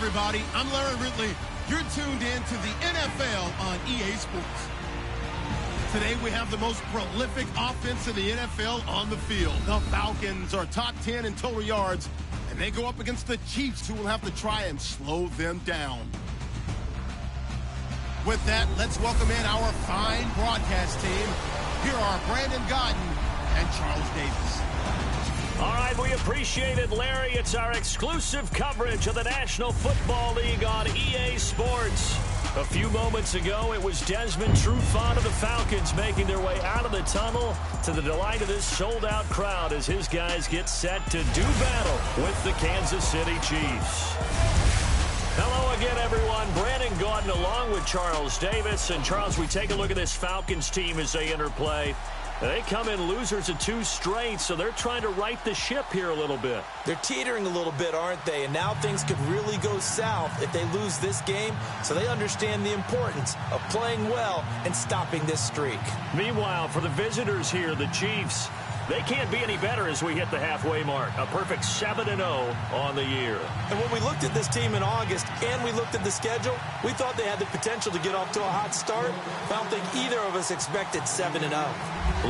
everybody. I'm Larry Ridley. You're tuned in to the NFL on EA Sports. Today, we have the most prolific offense in the NFL on the field. The Falcons are top 10 in total yards, and they go up against the Chiefs, who will have to try and slow them down. With that, let's welcome in our fine broadcast team. Here are Brandon Godden and Charles Davis. All right, we appreciate it, Larry. It's our exclusive coverage of the National Football League on EA Sports. A few moments ago, it was Desmond Trufant of the Falcons making their way out of the tunnel to the delight of this sold-out crowd as his guys get set to do battle with the Kansas City Chiefs. Hello again, everyone. Brandon Gaudin along with Charles Davis. And, Charles, we take a look at this Falcons team as they enter play. They come in losers of 2 straight, so they're trying to right the ship here a little bit. They're teetering a little bit, aren't they? And now things could really go south if they lose this game, so they understand the importance of playing well and stopping this streak. Meanwhile, for the visitors here, the Chiefs, they can't be any better as we hit the halfway mark. A perfect 7-0 on the year. And when we looked at this team in August and we looked at the schedule, we thought they had the potential to get off to a hot start. I don't think either of us expected 7-0.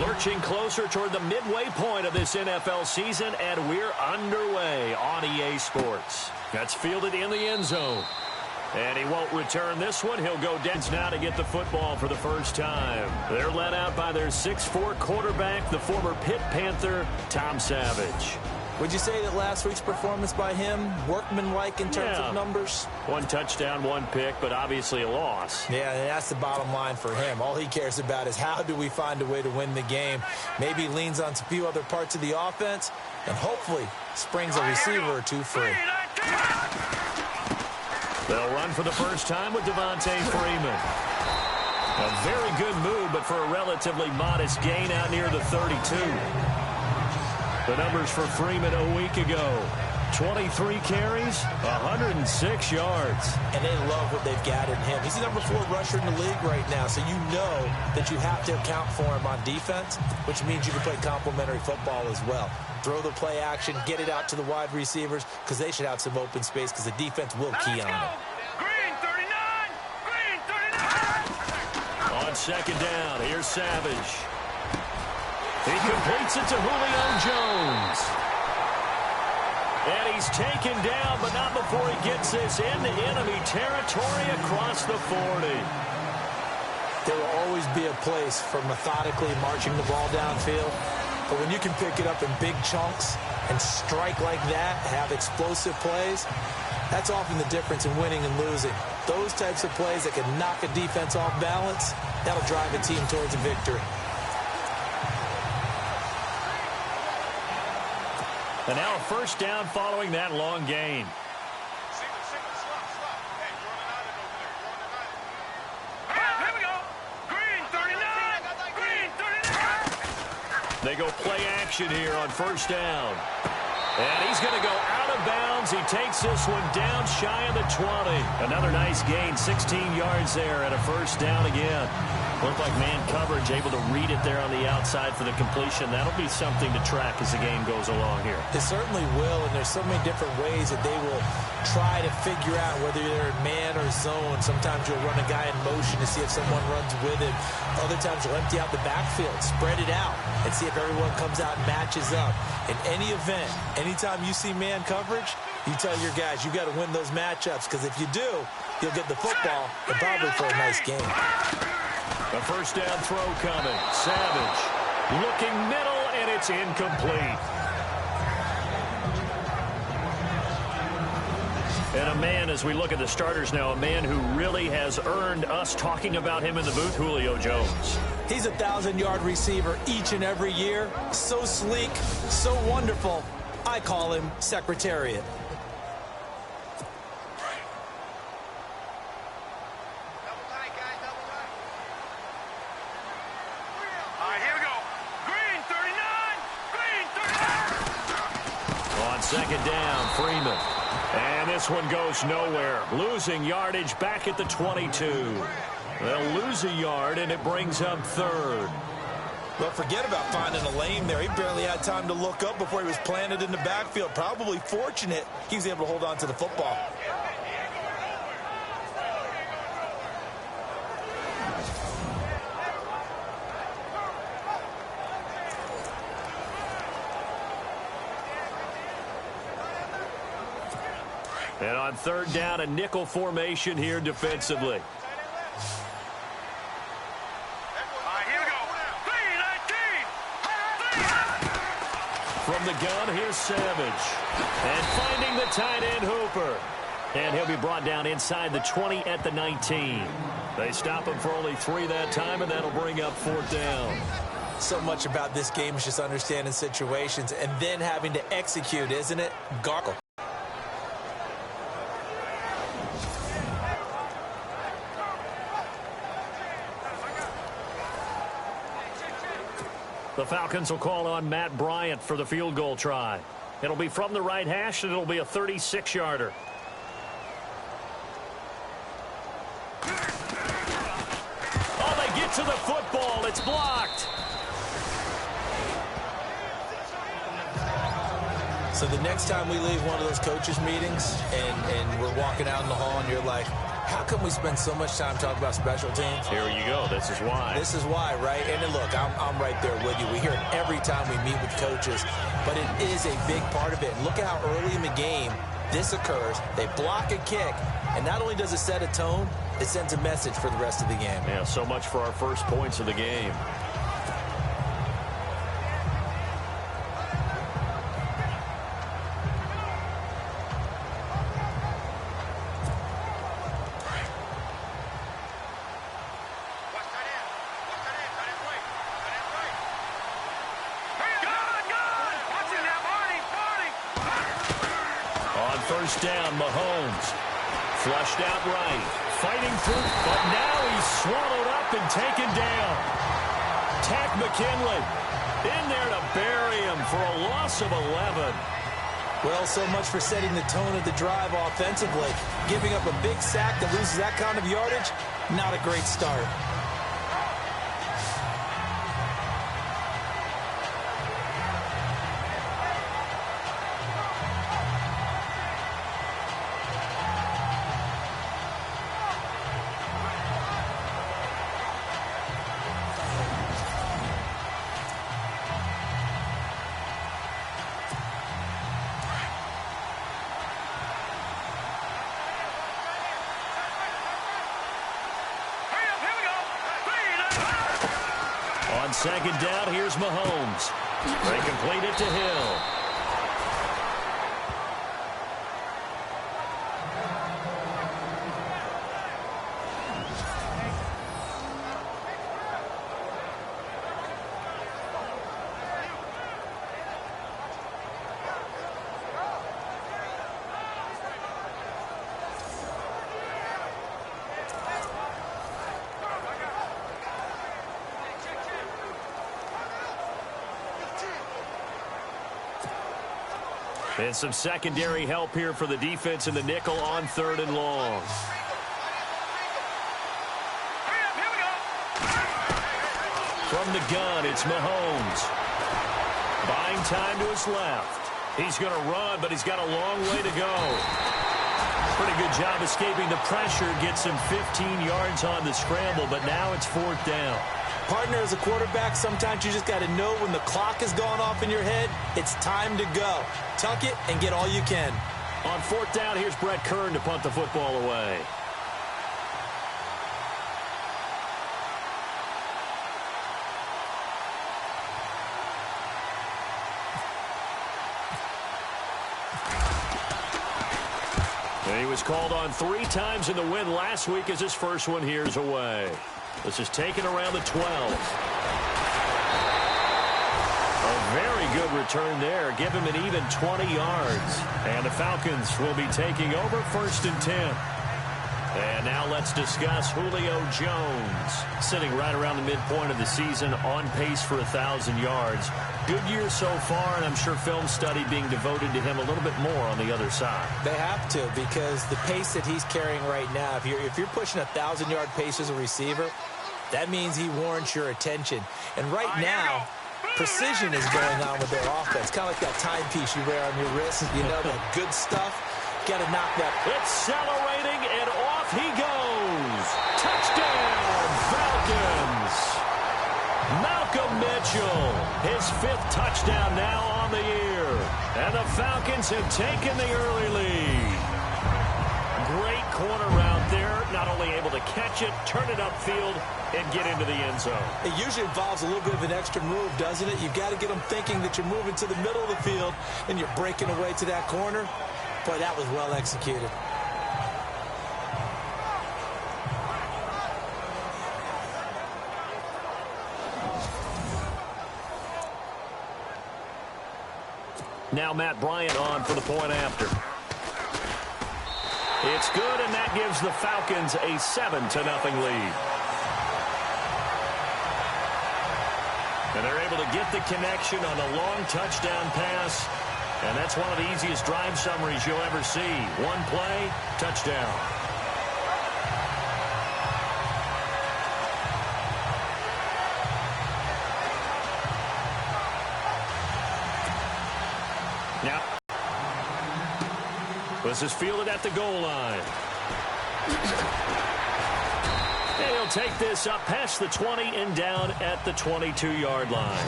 Lurching closer toward the midway point of this NFL season, and we're underway on EA Sports. That's fielded in the end zone. And he won't return this one. He'll go down now to get the football for the first time. They're led out by their 6'4" quarterback, the former Pitt Panther, Tom Savage. Would you say that last week's performance by him, workmanlike in terms of numbers? 1 touchdown, 1 pick, but obviously a loss. Yeah, that's the bottom line for him. All he cares about is how do we find a way to win the game. Maybe he leans on a few other parts of the offense and hopefully springs a receiver or 2 free. They'll run for the first time with Devontae Freeman. A very good move, but for a relatively modest gain out near the 32. The numbers for Freeman a week ago. 23 carries, 106 yards. And they love what they've got in him. He's the number 4 rusher in the league right now, so you know that you have to account for him on defense, which means you can play complementary football as well. Throw the play action, get it out to the wide receivers, because they should have some open space, because the defense will key on it. Green 39! Green 39! On second down, here's Savage. He completes it to Julio Jones. And he's taken down, but not before he gets this into enemy territory across the 40. There will always be a place for methodically marching the ball downfield. But when you can pick it up in big chunks and strike like that, have explosive plays, that's often the difference in winning and losing. Those types of plays that can knock a defense off balance, that'll drive a team towards a victory. And now a first down following that long gain. Here we go. Green 39! Green 39! They go play action here on first down. And he's going to go out of bounds. He takes this one down shy of the 20. Another nice gain, 16 yards there and a first down again. Looked like man coverage, able to read it there on the outside for the completion. That'll be something to track as the game goes along here. It certainly will, and there's so many different ways that they will try to figure out whether they're in man or zone. Sometimes you'll run a guy in motion to see if someone runs with him. Other times you'll empty out the backfield, spread it out, and see if everyone comes out and matches up. In any event, anytime you see man coverage, you tell your guys you got to win those matchups, because if you do, you'll get the football and probably for a nice game. A first down throw coming. Savage looking middle, and it's incomplete. And a man, as we look at the starters now, a man who really has earned us talking about him in the booth, Julio Jones. He's a 1,000-yard receiver each and every year. So sleek, so wonderful. I call him Secretariat. Second down, Freeman. And this one goes nowhere. Losing yardage back at the 22. They'll lose a yard, and it brings up third. Well, forget about finding a lane there. He barely had time to look up before he was planted in the backfield. Probably fortunate he was able to hold on to the football. And on third down, a nickel formation here defensively. From the gun, here's Savage. And finding the tight end, Hooper. And he'll be brought down inside the 20 at the 19. They stop him for only 3 that time, and that'll bring up fourth down. So much about this game is just understanding situations and then having to execute, isn't it? Gargle. The Falcons will call on Matt Bryant for the field goal try. It'll be from the right hash, and it'll be a 36-yarder. Oh, they get to the football. It's blocked. So the next time we leave one of those coaches' meetings and we're walking out in the hall and you're like, how come we spend so much time talking about special teams? Here you go. This is why. This is why, right? And then look, I'm right there with you. We hear it every time we meet with coaches, but it is a big part of it. And look at how early in the game this occurs. They block a kick, and not only does it set a tone, it sends a message for the rest of the game. Yeah, so much for our first points of the game. First down, Mahomes. Flushed out right. Fighting through, but now he's swallowed up and taken down. Tack McKinley in there to bury him for a loss of 11. Well, so much for setting the tone of the drive offensively. Giving up a big sack that loses that kind of yardage, not a great start. On second down, here's Mahomes. They complete it to Hill. And some secondary help here for the defense in the nickel on third and long. From the gun, it's Mahomes. Buying time to his left. He's going to run, but he's got a long way to go. Pretty good job escaping the pressure. Gets him 15 yards on the scramble, but now it's fourth down. Partner, as a quarterback, sometimes you just got to know when the clock has gone off in your head, it's time to go. Tuck it and get all you can. On fourth down, here's Brett Kern to punt the football away. And he was called on 3 times in the win last week as his first one here's away. This is taken around the 12. A very good return there. Give him an even 20 yards. And the Falcons will be taking over first and 10. And now let's discuss Julio Jones. Sitting right around the midpoint of the season, on pace for 1,000 yards. Good year so far, and I'm sure film study being devoted to him a little bit more on the other side. They have to, because the pace that he's carrying right now, if you're pushing 1,000-yard pace as a receiver, that means he warrants your attention. And right now, precision is going on with their offense. Kind of like that timepiece you wear on your wrist. You know, that good stuff. Got to knock that. Accelerating, and off he goes. Touchdown, Falcons. Malcolm Mitchell, his 5th touchdown now on the year. And the Falcons have taken the early lead. great corner route there. Not only able to catch it, turn it upfield, and get into the end zone. It usually involves a little bit of an extra move, doesn't it? You've got to get them thinking that you're moving to the middle of the field and you're breaking away to that corner. Boy, that was well executed. Now Matt Bryant on for the point after. It's good, and that gives the Falcons a 7-0 lead. And they're able to get the connection on a long touchdown pass. And that's one of the easiest drive summaries you'll ever see. One play, touchdown. Now, this is fielded at the goal line. And he'll take this up past the 20 and down at the 22-yard line.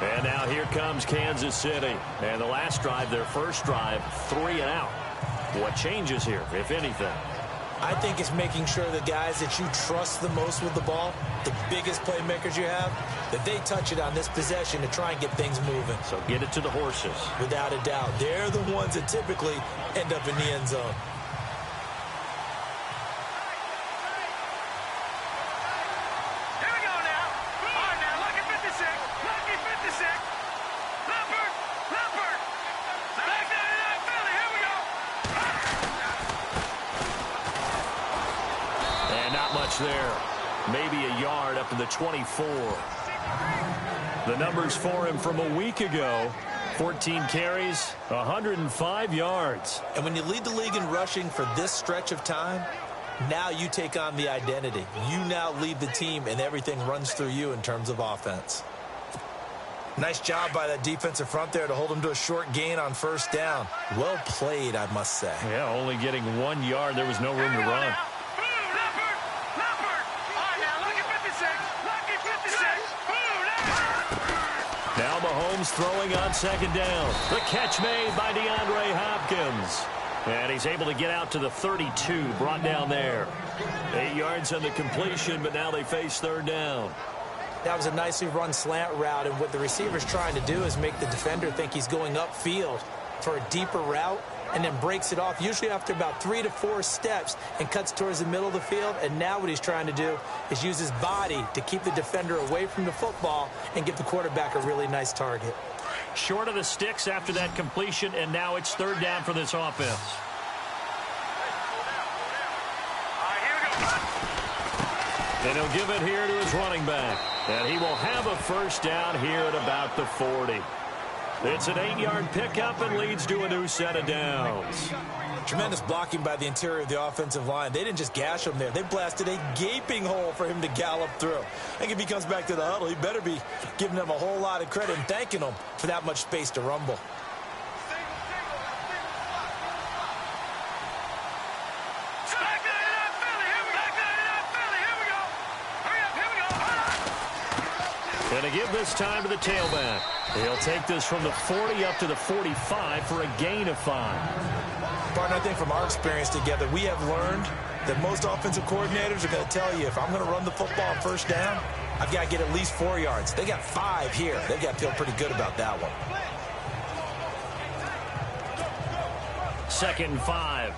And now here comes Kansas City. And the last drive, their first drive, 3 and out. What changes here, if anything? I think it's making sure the guys that you trust the most with the ball, the biggest playmakers you have, that they touch it on this possession to try and get things moving. So get it to the horses. Without a doubt. They're the ones that typically end up in the end zone. Here we go now. All right, now, lucky 56. Lucky 56. Leopard. Leopard. Back 99 Philly. Here we go. And not much there. Maybe a yard up to the 24. The numbers for him from a week ago. 14 carries, 105 yards. And when you lead the league in rushing for this stretch of time, now you take on the identity. You now lead the team, and everything runs through you in terms of offense. Nice job by that defensive front there to hold him to a short gain on first down. Well played, I must say. Yeah, only getting 1 yard. There was no room to run. Leopard. Leopard. All right, now, lucky 56. Lucky 56. Now Mahomes throwing on second down. The catch made by DeAndre Hopkins. And he's able to get out to the 32, brought down there. 8 yards on the completion, but now they face third down. That was a nicely run slant route, and what the receiver's trying to do is make the defender think he's going upfield for a deeper route, and then breaks it off, usually after about 3 to 4 steps, and cuts towards the middle of the field. And now what he's trying to do is use his body to keep the defender away from the football and give the quarterback a really nice target. Short of the sticks after that completion, and now it's third down for this offense. All right, here we go. And he'll give it here to his running back. And he will have a first down here at about the 40. It's an 8-yard pickup and leads to a new set of downs. Tremendous blocking by the interior of the offensive line. They didn't just gash him there. They blasted a gaping hole for him to gallop through. I think if he comes back to the huddle, he better be giving them a whole lot of credit and thanking them for that much space to rumble. Back 99 Philly. Here we go. Back 99 Philly. Here we go. Hurry up. Here we go. And to give this time to the tailback. He'll take this from the 40 up to the 45 for a gain of 5. Partner, I think from our experience together, we have learned that most offensive coordinators are going to tell you, if I'm going to run the football on first down, I've got to get at least 4 yards. They got 5 here. They've got to feel pretty good about that one. 2nd and 5.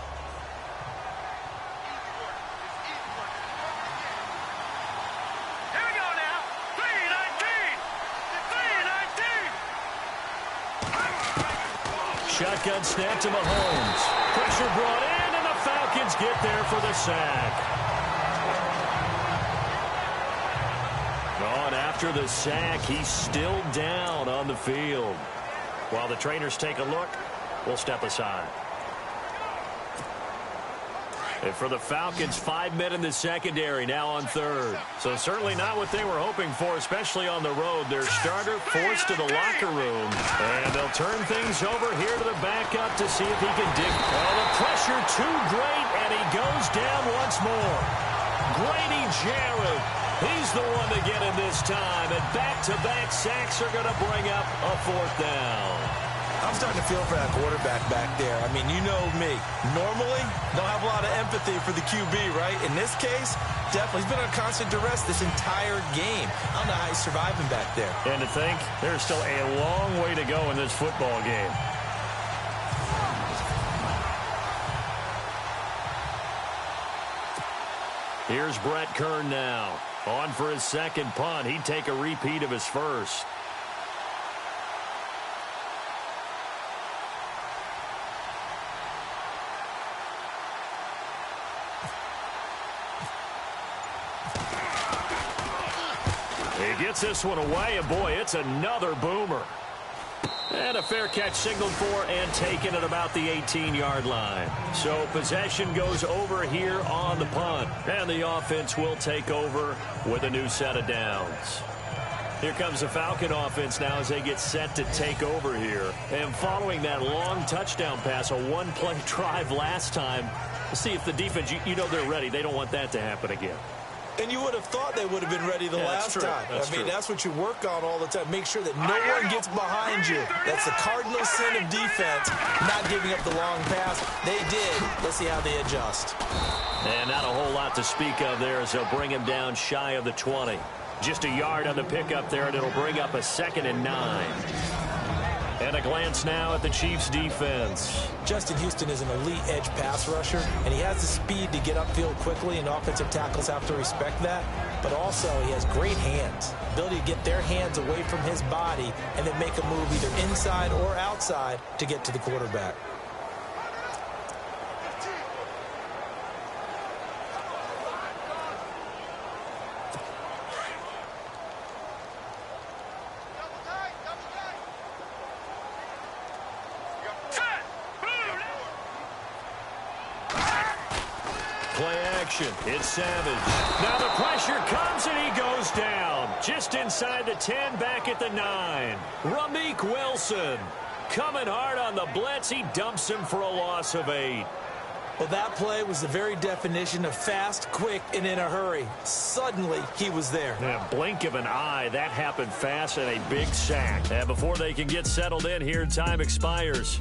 Here we go now. 3-19. 3-19. Shotgun snap to Mahomes. Pressure brought in, and the Falcons get there for the sack. Oh, and after the sack, he's still down on the field. While the trainers take a look, we'll step aside. And for the Falcons, 5 men in the secondary, now on third. So certainly not what they were hoping for, especially on the road. Their starter forced to the locker room. And they'll turn things over here to the backup to see if he can dig. Well, the pressure too great, and he goes down once more. Grady Jarrett, he's the one to get him this time. And back-to-back sacks are going to bring up a 4th down. I'm starting to feel for that quarterback back there. I mean, you know me. Normally, don't have a lot of empathy for the QB, right? In this case, definitely. He's been on constant duress this entire game. I don't know how he's surviving back there. And to think, there's still a long way to go in this football game. Here's Brett Kern now. On for his second punt. He'd take a repeat of his first. He gets this one away, and boy, it's another boomer. And a fair catch signaled for and taken at about the 18-yard line. So possession goes over here on the punt. And the offense will take over with a new set of downs. Here comes the Falcon offense now as they get set to take over here. And following that long touchdown pass, a one-play drive last time, let's see if the defense, you know they're ready. They don't want that to happen again. And you would have thought they would have been ready the last time. That's what you work on all the time. Make sure that no one gets behind you. That's the cardinal sin of defense, not giving up the long pass. They did. Let's see how they adjust. And not a whole lot to speak of there as they'll bring him down shy of the 20. Just a yard on the pickup there, and it'll bring up a 2nd and 9. And a glance now at the Chiefs' defense. Justin Houston is an elite edge pass rusher, and he has the speed to get upfield quickly, and offensive tackles have to respect that. But also, he has great hands, ability to get their hands away from his body and then make a move either inside or outside to get to the quarterback. It's Savage. Now the pressure comes and he goes down. Just inside the 10, back at the 9. Ramik Wilson coming hard on the blitz. He dumps him for a loss of 8. Well, that play was the very definition of fast, quick, and in a hurry. Suddenly, he was there. Yeah, blink of an eye. That happened fast and a big sack. And before they can get settled in here, time expires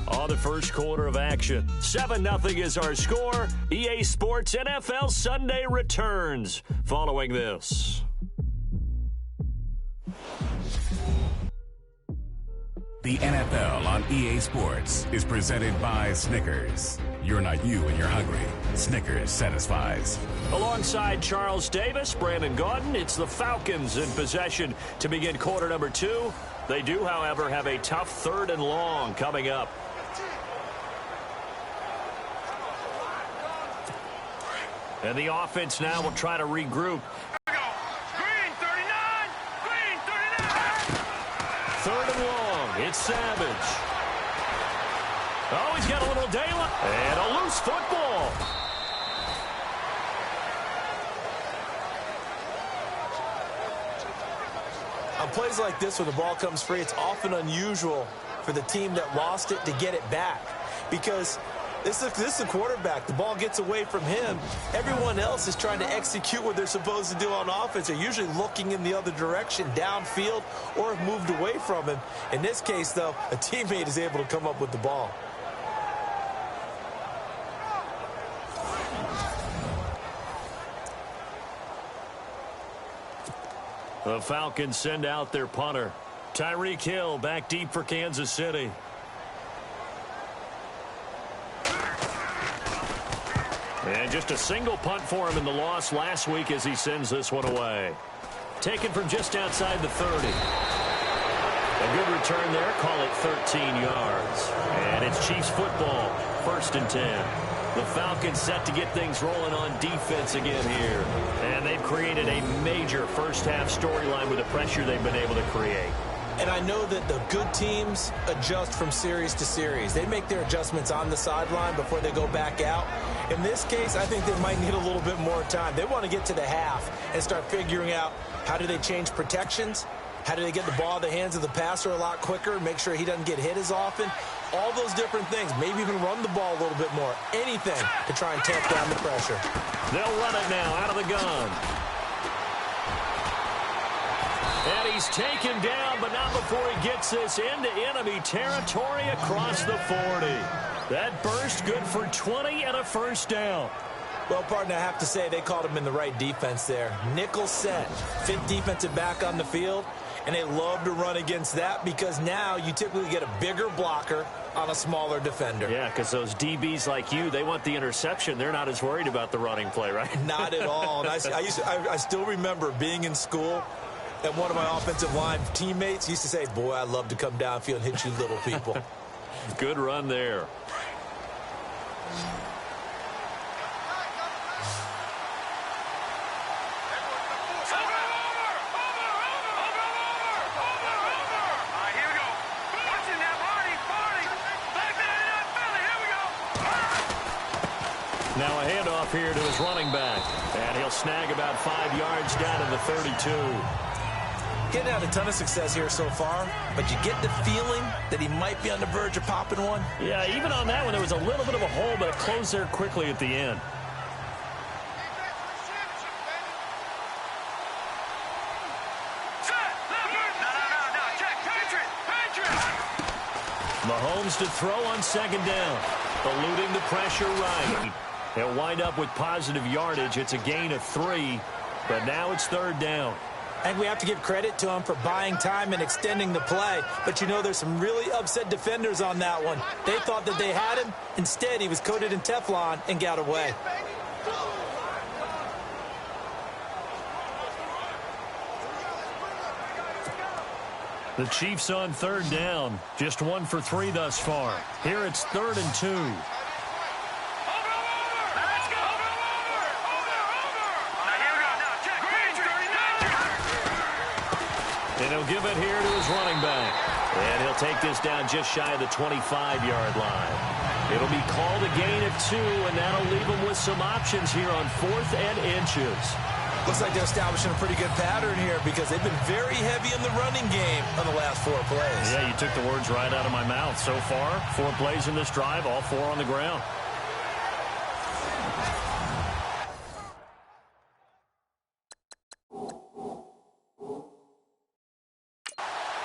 on the first quarter of action. 7-0 is our score. EA Sports NFL Sunday returns following this. The NFL on EA Sports is presented by Snickers. You're not you when you're hungry. Snickers satisfies. Alongside Charles Davis, Brandon Gaudin, it's the Falcons in possession to begin quarter number 2. They do, however, have a tough 3rd and long coming up. And the offense now will try to regroup. Green 39! Green 39! 3rd and long. It's Savage. Oh, he's got a little daylight. And a loose football. On plays like this, when the ball comes free, it's often unusual for the team that lost it to get it back. Because this is the quarterback. The ball gets away from him. Everyone else is trying to execute what they're supposed to do on offense. They're usually looking in the other direction, downfield, or have moved away from him. In this case, though, a teammate is able to come up with the ball. The Falcons send out their punter. Tyreek Hill back deep for Kansas City. And just a single punt for him in the loss last week as he sends this one away. Taken from just outside the 30. A good return there. Call it 13 yards. And it's Chiefs football. 1st and 10. The Falcons set to get things rolling on defense again here. And they've created a major first-half storyline with the pressure they've been able to create. And I know that the good teams adjust from series to series. They make their adjustments on the sideline before they go back out. In this case, I think they might need a little bit more time. They want to get to the half and start figuring out how do they change protections, how do they get the ball in the hands of the passer a lot quicker, make sure he doesn't get hit as often. All those different things. Maybe even run the ball a little bit more. Anything to try and tamp down the pressure. They'll run it now out of the gun. And he's taken down, but not before he gets this into enemy territory across the 40. That burst good for 20 and a first down. Well, partner, I have to say they called him in the right defense there. Nickel set, fifth defensive back on the field, and they love to run against that because now you typically get a bigger blocker on a smaller defender. Yeah, because those DBs like you, they want the interception. They're not as worried about the running play, right? Not at all. And I still remember being in school, and one of my offensive line teammates used to say, boy, I love to come downfield and hit you little people. Good run there. Now a handoff here to his running back. And he'll snag about 5 yards down to the 32. Getting out a ton of success here so far, but you get the feeling that he might be on the verge of popping one. Yeah, even on that one, there was a little bit of a hole, but it closed there quickly at the end. Mahomes to throw on second down. Eluding the pressure right. He'll wind up with positive yardage. It's a gain of 3, but now it's third down. And we have to give credit to him for buying time and extending the play. But, you know, there's some really upset defenders on that one. They thought that they had him. Instead, he was coated in Teflon and got away. The Chiefs on third down. Just 1 for 3 thus far. Here it's 3rd and 2. And he'll give it here to his running back. And he'll take this down just shy of the 25-yard line. It'll be called a gain of 2, and that'll leave him with some options here on 4th and inches. Looks like they're establishing a pretty good pattern here because they've been very heavy in the running game on the last 4 plays. Yeah, you took the words right out of my mouth. So far, 4 plays in this drive, all 4 on the ground.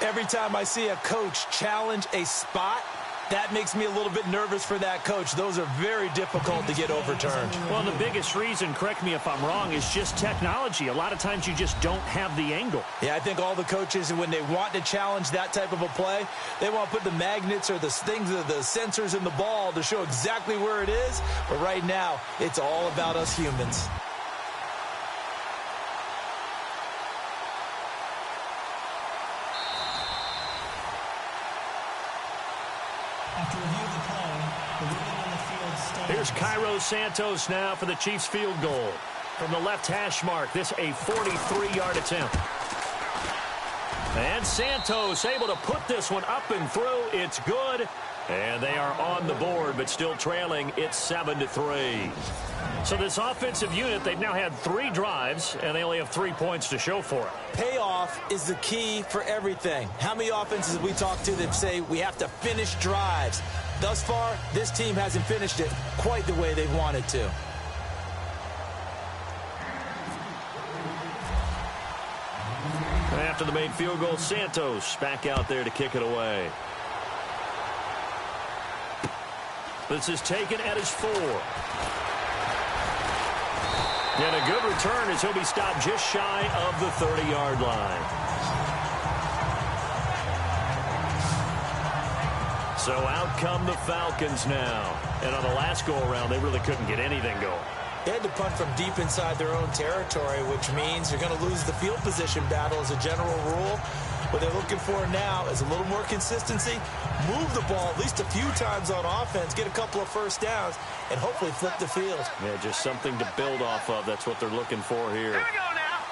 Every time I see a coach challenge a spot, that makes me a little bit nervous for that coach. Those are very difficult to get overturned. Well, the biggest reason, correct me if I'm wrong, is just technology. A lot of times you just don't have the angle. Yeah, I think all the coaches, when they want to challenge that type of a play, they want to put the magnets or the things, the sensors in the ball to show exactly where it is. But right now, it's all about us humans. Here's Cairo Santos now for the Chiefs field goal. From the left hash mark, this a 43-yard attempt. And Santos able to put this one up and through. It's good. And they are on the board, but still trailing. It's 7-3. So this offensive unit, they've now had 3 drives, and they only have 3 points to show for it. Payoff is the key for everything. How many offenses have we talked to that say we have to finish drives? Thus far, this team hasn't finished it quite the way they've wanted to. After the made field goal, Santos back out there to kick it away. This is taken at his 4. And a good return as he'll be stopped just shy of the 30-yard line. So out come the Falcons now. And on the last go-around, they really couldn't get anything going. They had to punt from deep inside their own territory, which means you're going to lose the field position battle as a general rule. What they're looking for now is a little more consistency, move the ball at least a few times on offense, get a couple of first downs, and hopefully flip the field. Yeah, just something to build off of. That's what they're looking for here. Here we go now.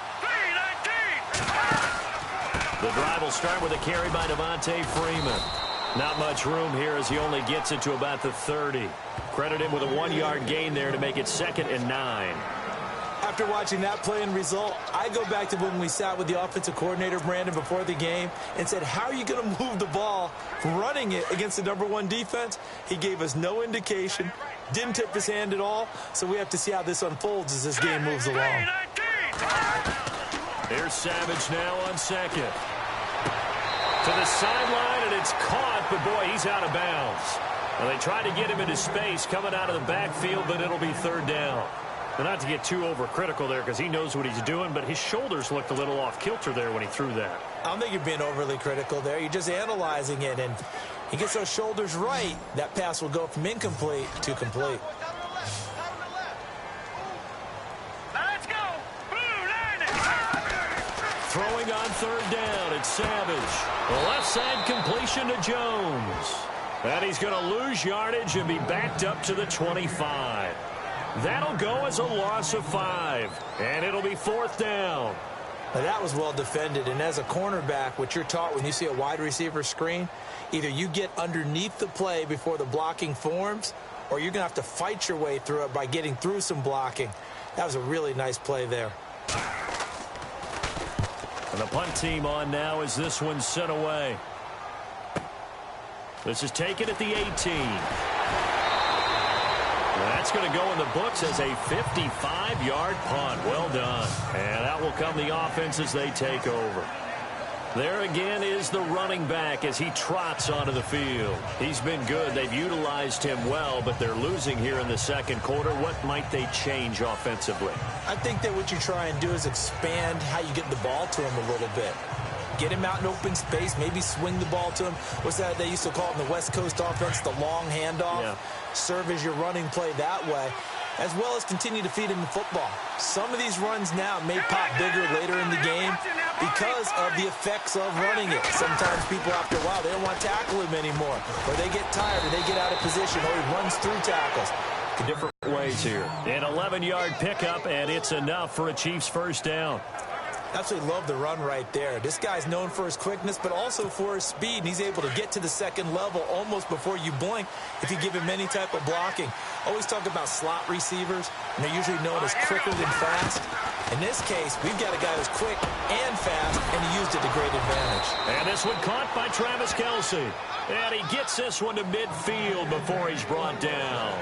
3-19. The drive will start with a carry by Devontae Freeman. Not much room here as he only gets it to about the 30. Credit him with a 1-yard gain there to make it 2nd and 9. After watching that play and result, I go back to when we sat with the offensive coordinator, Brandon, before the game and said, how are you going to move the ball running it against the #1 defense? He gave us no indication, didn't tip his hand at all, so we have to see how this unfolds as this game moves along. Here's Savage now on second. To the sideline, and it's caught, but boy, he's out of bounds. Well, they tried to get him into space coming out of the backfield, but it'll be third down. Now, not to get too overcritical there because he knows what he's doing, but his shoulders looked a little off kilter there when he threw that. I don't think you're being overly critical there. You're just analyzing it, and he gets those shoulders right. That pass will go from incomplete to complete. Throwing on third down, it's Savage. The left side completion to Jones. And he's going to lose yardage and be backed up to the 25. That'll go as a loss of 5. And it'll be fourth down. Now, that was well defended. And as a cornerback, what you're taught when you see a wide receiver screen, either you get underneath the play before the blocking forms, or you're going to have to fight your way through it by getting through some blocking. That was a really nice play there. And the punt team on now as this one's sent away. This is taken at the 18. That's going to go in the books as a 55-yard punt. Well done. And that will come the offense as they take over. There again is the running back as he trots onto the field. He's been good. They've utilized him well, but they're losing here in the second quarter. What might they change offensively? I think that what you try and do is expand how you get the ball to him a little bit. Get him out in open space, maybe swing the ball to him. What's that they used to call it in the West Coast offense, the long handoff? Yeah. Serve as your running play that way, as well as continue to feed him the football. Some of these runs now may pop bigger later in the game because of the effects of running it. Sometimes people, after a while, they don't want to tackle him anymore, or they get tired, or they get out of position, or he runs through tackles. Different ways here. An 11-yard pickup, and it's enough for a Chiefs first down. Absolutely love the run right there. This guy's known for his quickness, but also for his speed, and he's able to get to the second level almost before you blink if you give him any type of blocking. Always talk about slot receivers, and they're usually known as quicker than fast. In this case, we've got a guy who's quick and fast, and he used it to great advantage. And this one caught by Travis Kelce. And he gets this one to midfield before he's brought down.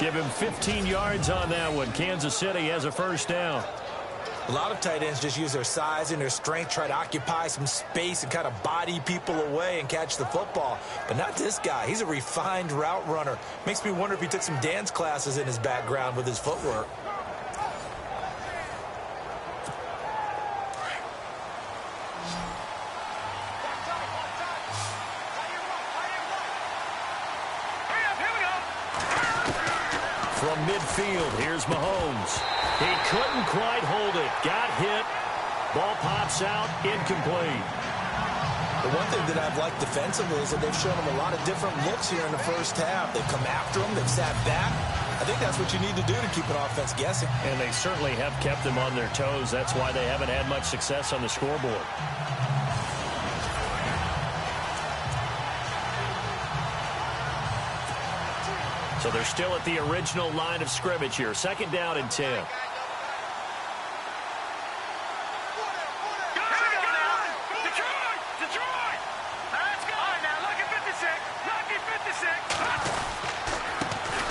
Give him 15 yards on that one. Kansas City has a first down. A lot of tight ends just use their size and their strength, try to occupy some space and kind of body people away and catch the football. But not this guy. He's a refined route runner. Makes me wonder if he took some dance classes in his background with his footwork. From midfield, here's Mahomes. He couldn't quite hold it. Got hit. Ball pops out. Incomplete. The one thing that I've liked defensively is that they've shown him a lot of different looks here in the first half. They've come after him. They've sat back. I think that's what you need to do to keep an offense guessing. And they certainly have kept them on their toes. That's why they haven't had much success on the scoreboard. So they're still at the original line of scrimmage here. Second down and 10.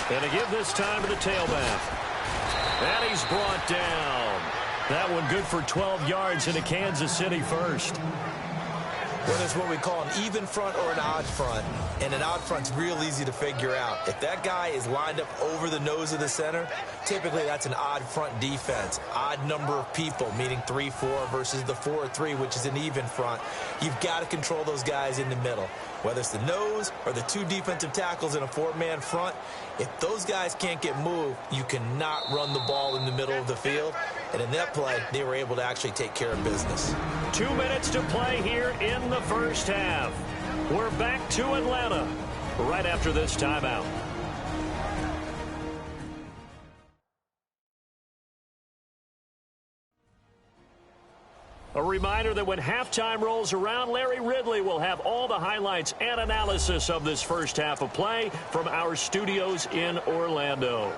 And to give this time to the tailback. And he's brought down. That one good for 12 yards into Kansas City first. Whether it's what we call an even front or an odd front, and an odd front's real easy to figure out. If that guy is lined up over the nose of the center, typically that's an odd front defense. Odd number of people, meaning 3-4 versus the 4-3, which is an even front. You've got to control those guys in the middle. Whether it's the nose or the two defensive tackles in a four-man front, if those guys can't get moved, you cannot run the ball in the middle of the field. And in that play, they were able to actually take care of business. 2 minutes to play here in the first half. We're back to Atlanta right after this timeout. A reminder that when halftime rolls around, Larry Ridley will have all the highlights and analysis of this first half of play from our studios in Orlando.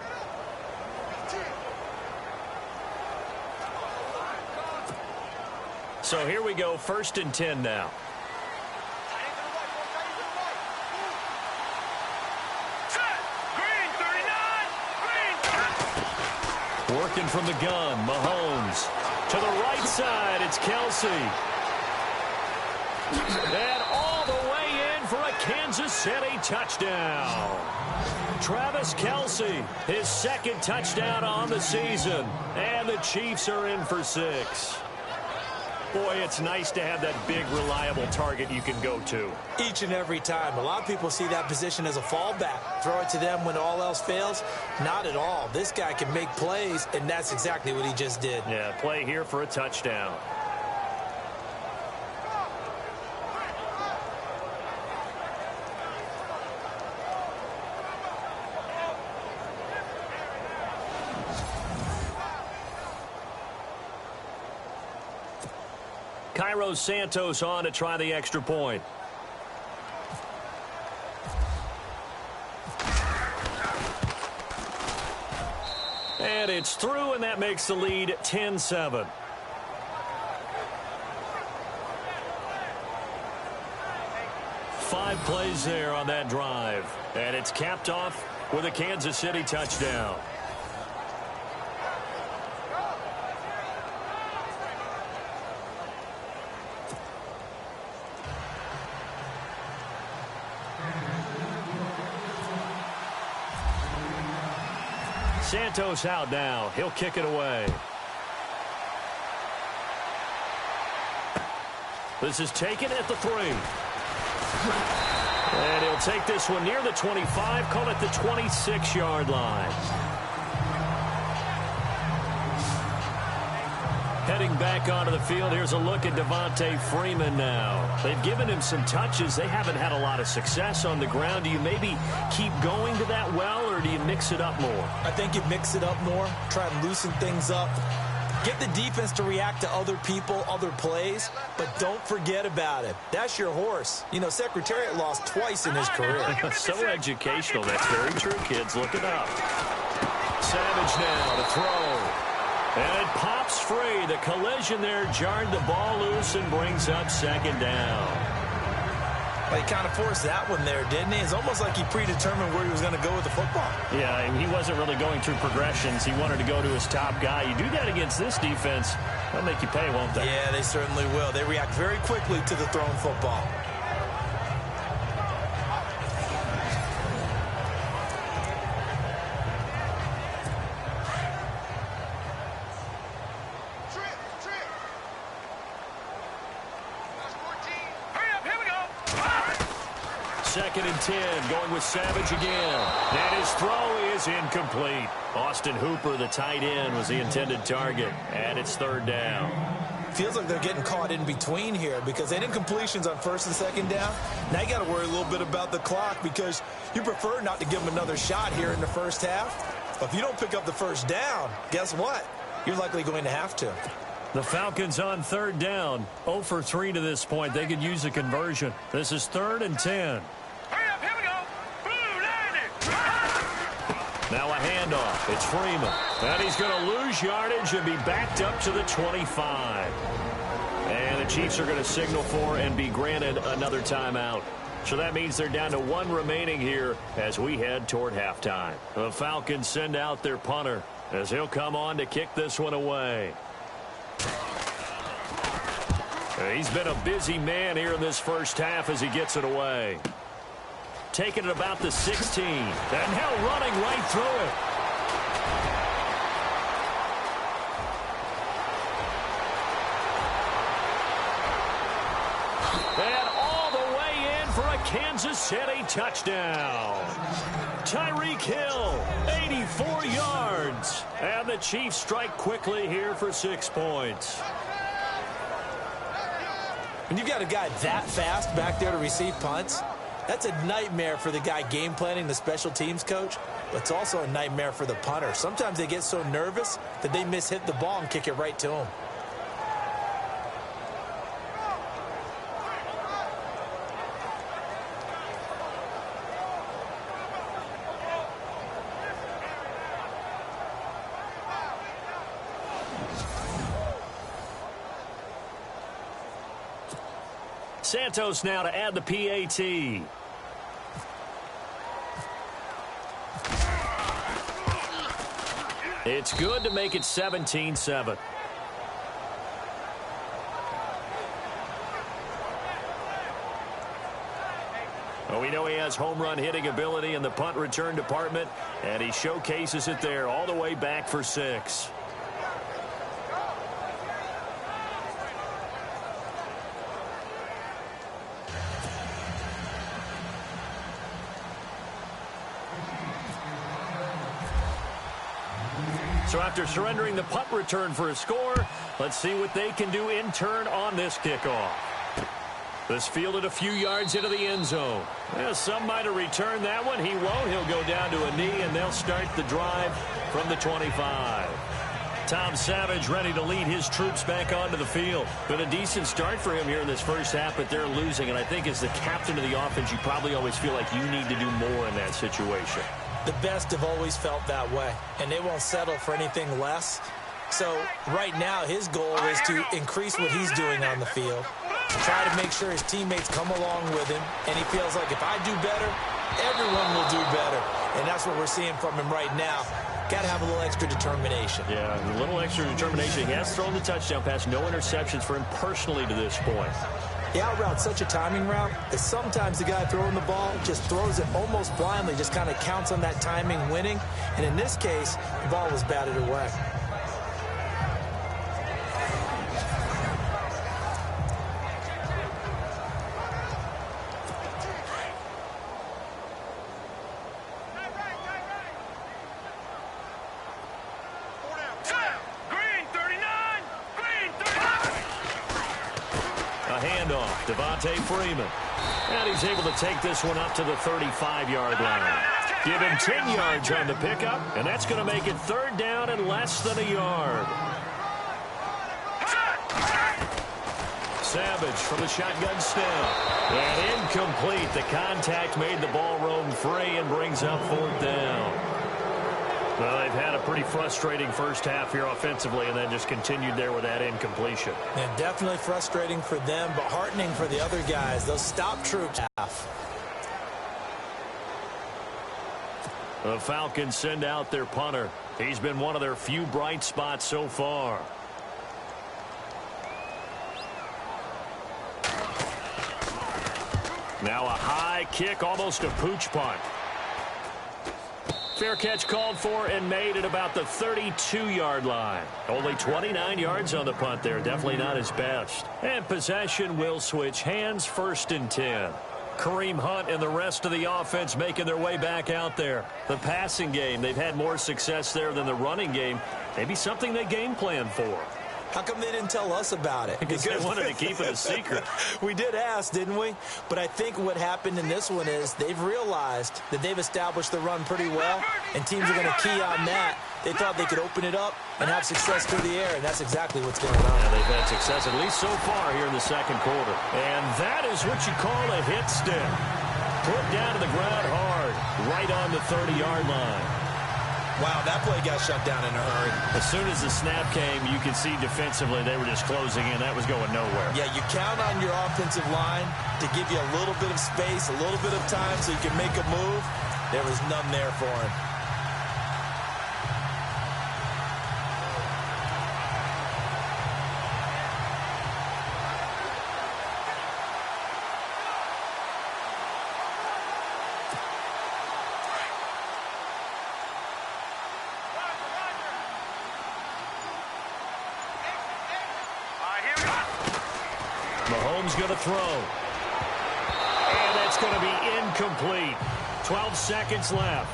So here we go, 1st and 10 now. Working from the gun, Mahomes. To To the right side, it's Kelsey. And all the way in for a Kansas City touchdown. Travis Kelsey, his second touchdown on the season. And the Chiefs are in for 6. Boy, it's nice to have that big, reliable target you can go to. Each and every time. A lot of people see that position as a fallback. Throw it to them when all else fails. Not at all. This guy can make plays, and that's exactly what he just did. Yeah, play here for a touchdown. Cairo Santos on to try the extra point. And it's through, and that makes the lead 10-7. Five plays there on that drive. And it's capped off with a Kansas City touchdown. Santos out now. He'll kick it away. This is taken at the 3. And he'll take this one near the 25, call it the 26-yard line. Heading back onto the field, here's a look at Devontae Freeman now. They've given him some touches. They haven't had a lot of success on the ground. Do you maybe keep going to that well, or do you mix it up more? I think you mix it up more, try and loosen things up. Get the defense to react to other people, other plays, but don't forget about it. That's your horse. You know, Secretariat lost twice in his career. So educational. That's very true, kids. Look it up. Savage now to throw. And it pops free. The collision there jarred the ball loose and brings up second down. Well, he kind of forced that one there, didn't he? It's almost like he predetermined where he was going to go with the football. Yeah, and he wasn't really going through progressions. He wanted to go to his top guy. You do that against this defense, they'll make you pay, won't they? Yeah, they certainly will. They react very quickly to the thrown football. Second and 10, going with Savage again. And his throw is incomplete. Austin Hooper, the tight end, was the intended target. And it's third down. Feels like they're getting caught in between here because they didn't completions on first and second down. Now you got to worry a little bit about the clock because you prefer not to give them another shot here in the first half. But if you don't pick up the first down, guess what? You're likely going to have to. The Falcons on third down. 0 for 3 to this point. They could use a conversion. This is third and 10. Hurry up, here we go. Blue, line it. Now a handoff. It's Freeman. And he's going to lose yardage and be backed up to the 25. And the Chiefs are going to signal for and be granted another timeout. So that means they're down to 1 remaining here as we head toward halftime. The Falcons send out their punter as he'll come on to kick this one away. He's been a busy man here in this first half as he gets it away. Taking it about the 16. And now running right through it. And all the way in for a Kansas City touchdown. Tyreek Hill, 84 yards. And the Chiefs strike quickly here for 6 points. When you've got a guy that fast back there to receive punts, that's a nightmare for the guy game planning, the special teams coach, but it's also a nightmare for the punter. Sometimes they get so nervous that they mishit the ball and kick it right to him. Santos now to add the PAT. It's good to make it 17-7. Well, we know he has home run hitting ability in the punt return department, and he showcases it there all the way back for 6. So after surrendering the punt return for a score, let's see what they can do in turn on this kickoff. This fielded a few yards into the end zone. Well, some might have returned that one. He won't. He'll go down to a knee, and they'll start the drive from the 25. Tom Savage ready to lead his troops back onto the field. Been a decent start for him here in this first half, but they're losing. And I think as the captain of the offense, you probably always feel like you need to do more in that situation. The best have always felt that way, and they won't settle for anything less. So right now his goal is to increase what he's doing on the field, try to make sure his teammates come along with him, and he feels like if I do better, everyone will do better. And that's what we're seeing from him right now. Got to have a little extra determination. Yeah, a little extra determination. He has thrown the touchdown pass, no interceptions for him personally to this point. The out route's such a timing route that sometimes the guy throwing the ball just throws it almost blindly, just kind of counts on that timing winning. And in this case, the ball was batted away. Freeman. And he's able to take this one up to the 35-yard line. Give him 10 yards on the pickup, and that's going to make it 3rd down and less than a yard. Savage from the shotgun snap. And incomplete. The contact made the ball roam free and brings up 4th down. Well, they've had a pretty frustrating first half here offensively and then just continued there with that incompletion. And definitely frustrating for them, but heartening for the other guys. Those stop troops. The Falcons send out their punter. He's been one of their few bright spots so far. Now a high kick, almost a pooch punt. Fair catch called for and made at about the 32-yard line. Only 29 yards on the punt there. Definitely not his best. And possession will switch hands, 1st and 10. Kareem Hunt and the rest of the offense making their way back out there. The passing game, they've had more success there than the running game. Maybe something they game plan for. How come they didn't tell us about it? Because they wanted to keep it a secret. We did ask, didn't we? But I think what happened in this one is they've realized that they've established the run pretty well, and teams are going to key on that. They thought they could open it up and have success through the air, and that's exactly what's going on. Yeah, they've had success, at least so far here in the 2nd quarter. And that is what you call a hit stick. Put down to the ground hard, right on the 30-yard line. Wow, that play got shut down in a hurry. As soon as the snap came, you could see defensively they were just closing in. That was going nowhere. Yeah, you count on your offensive line to give you a little bit of space, a little bit of time so you can make a move. There was none there for him. Mahomes going to throw. And that's going to be incomplete. 12 seconds left.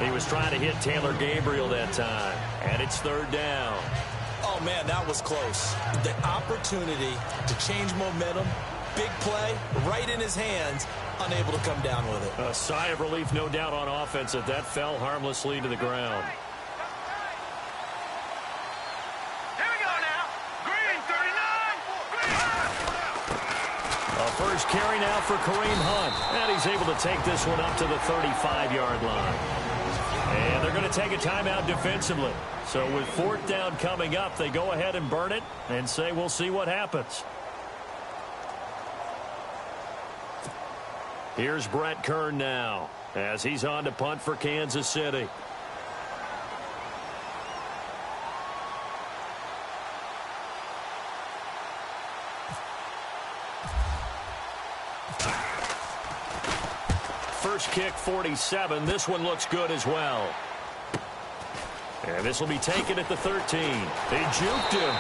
He was trying to hit Taylor Gabriel that time. And it's 3rd down. Oh, man, that was close. The opportunity to change momentum, big play, right in his hands, unable to come down with it. A sigh of relief, no doubt, on offense that fell harmlessly to the ground. First carry now for Kareem Hunt. And he's able to take this one up to the 35-yard line. And they're going to take a timeout defensively. So with 4th down coming up, they go ahead and burn it and say we'll see what happens. Here's Brett Kern now as he's on to punt for Kansas City. first kick 47. This one looks good as well. And this will be taken at the 13. They juked him.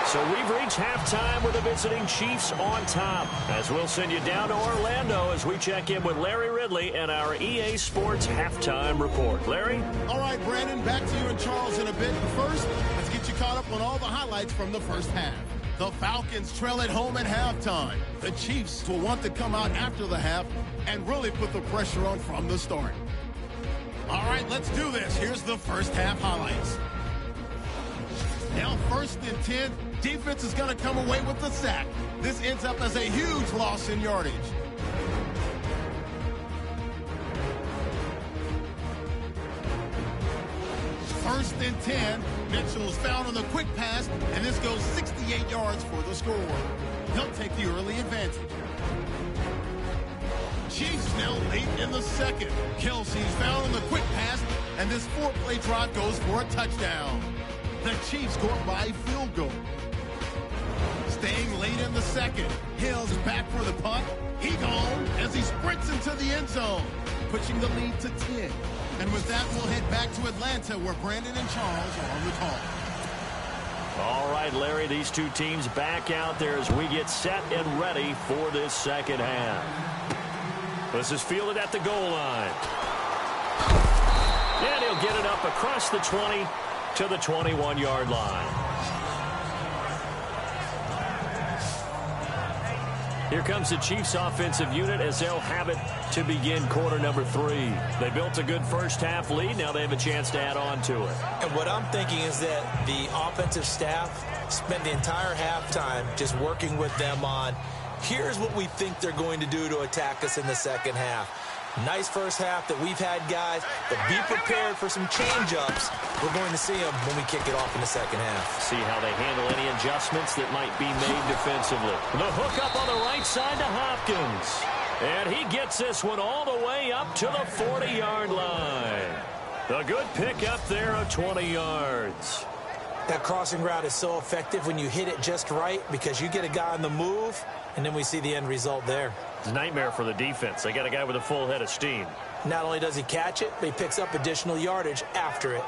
So we've reached halftime with the visiting Chiefs on top. As we'll send you down to Orlando as we check in with Larry Ridley and our EA Sports halftime report. Larry? All right, Brandon, back to you and Charles in a bit. But first, let's get you caught up on all the highlights from the first half. The Falcons trail at home at halftime. The Chiefs will want to come out after the half and really put the pressure on from the start. All right, let's do this. Here's the first half highlights. Now 1st and 10. Defense is going to come away with the sack. This ends up as a huge loss in yardage. First and 10. Mitchell's found on the quick pass, and this goes 68 yards for the score. He'll take the early advantage. Chiefs now late in the second. Kelsey's found on the quick pass, and this 4-play drive goes for a touchdown. The Chiefs go up by a field goal. Staying late in the second. Hill's back for the punt. He gone as he sprints into the end zone, pushing the lead to 10. And with that, we'll head back to Atlanta, where Brandon and Charles are on the call. All right, Larry, these two teams back out there as we get set and ready for this second half. This is fielded at the goal line. And he'll get it up across the 20 to the 21-yard line. Here comes the Chiefs offensive unit as they'll have it to begin quarter number 3. They built a good first half lead. Now they have a chance to add on to it. And what I'm thinking is that the offensive staff spent the entire halftime just working with them on, here's what we think they're going to do to attack us in the second half. Nice first half that we've had, guys, but be prepared for some change-ups. We're going to see them when we kick it off in the second half. See how they handle any adjustments that might be made defensively. The hook up on the right side to Hopkins. And he gets this one all the way up to the 40-yard line. A good pick up there of 20 yards. That crossing route is so effective when you hit it just right because you get a guy on the move, and then we see the end result there. It's a nightmare for the defense. They got a guy with a full head of steam. Not only does he catch it, but he picks up additional yardage after it.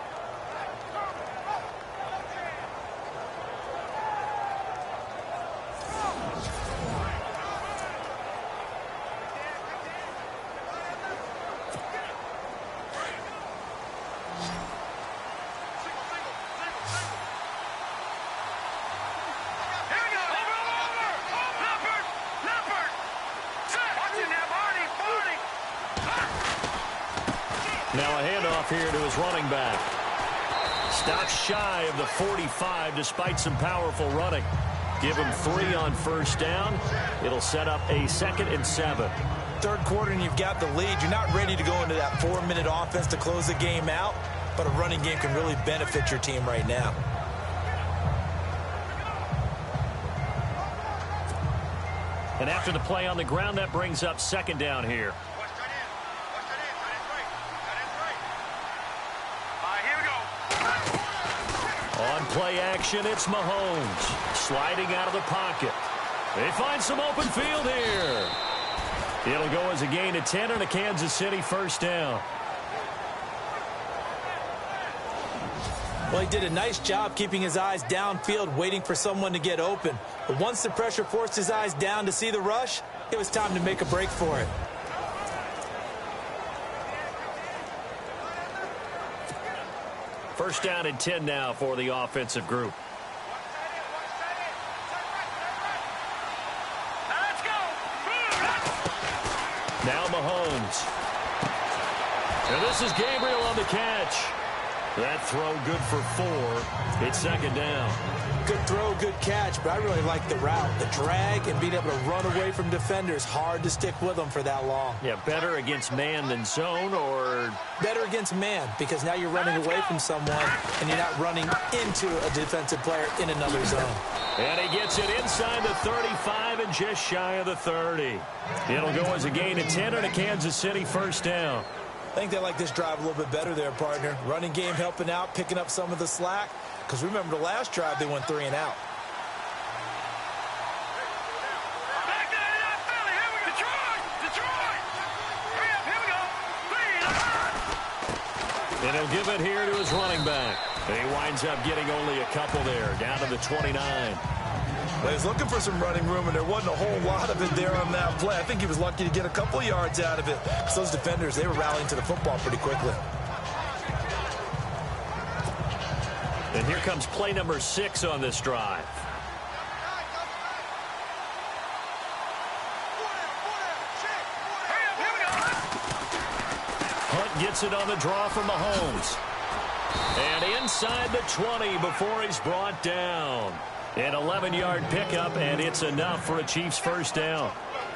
Now a handoff here to his running back. Stops shy of the 45 despite some powerful running. Give him 3 on first down. It'll set up a 2nd and 7. Third quarter and you've got the lead. You're not ready to go into that 4-minute offense to close the game out, but a running game can really benefit your team right now. And after the play on the ground, that brings up 2nd down here. On play action, it's Mahomes sliding out of the pocket. They find some open field here. It'll go as a gain of 10 and a Kansas City first down. Well, he did a nice job keeping his eyes downfield, waiting for someone to get open. But once the pressure forced his eyes down to see the rush, it was time to make a break for it. First down and 10 now for the offensive group. Let's go. Now Mahomes. And this is Gabriel on the catch. That throw good for 4. It's 2nd down. Good throw, good catch, but I really like the route. The drag and being able to run away from defenders. Hard to stick with them for that long. Yeah, better against man than zone, or better against man, because now you're running away from someone and you're not running into a defensive player in another zone. And he gets it inside the 35 and just shy of the 30. It'll go as a gain of 10 and a Kansas City first down. I think they like this drive a little bit better there, partner. Running game helping out, picking up some of the slack. Because remember the last drive, they went 3 and out. Back to Philly. Here we go. Detroit. And he'll give it here to his running back. And he winds up getting only a couple there, down to the 29. Well, he's looking for some running room, and there wasn't a whole lot of it there on that play. I think he was lucky to get a couple yards out of it, because those defenders, they were rallying to the football pretty quickly. And here comes play number 6 on this drive. Hunt gets it on the draw from Mahomes. And inside the 20 before he's brought down. An 11-yard pickup, and it's enough for a Chiefs first down.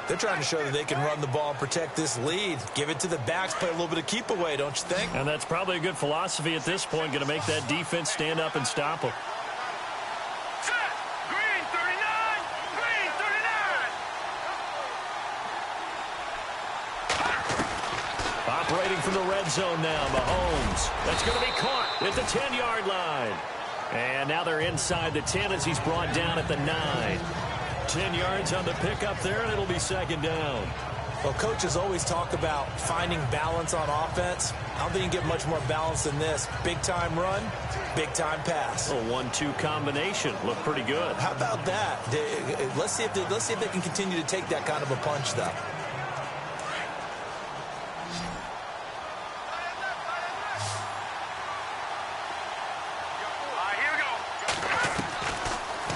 They're trying to show that they can run the ball and protect this lead. Give it to the backs, play a little bit of keep away, don't you think? And that's probably a good philosophy at this point, going to make that defense stand up and stop them. Set. Green 39. Green 39. Operating from the red zone now, Mahomes. That's going to be caught at the 10-yard line. And now they're inside the 10 as he's brought down at the 9. 10 yards on the pickup there, and it'll be second down. Well, coaches always talk about finding balance on offense. I don't think you can get much more balance than this. Big-time run, big-time pass. A 1-2 combination. Looked pretty good. How about that? Let's see if they can continue to take that kind of a punch, though.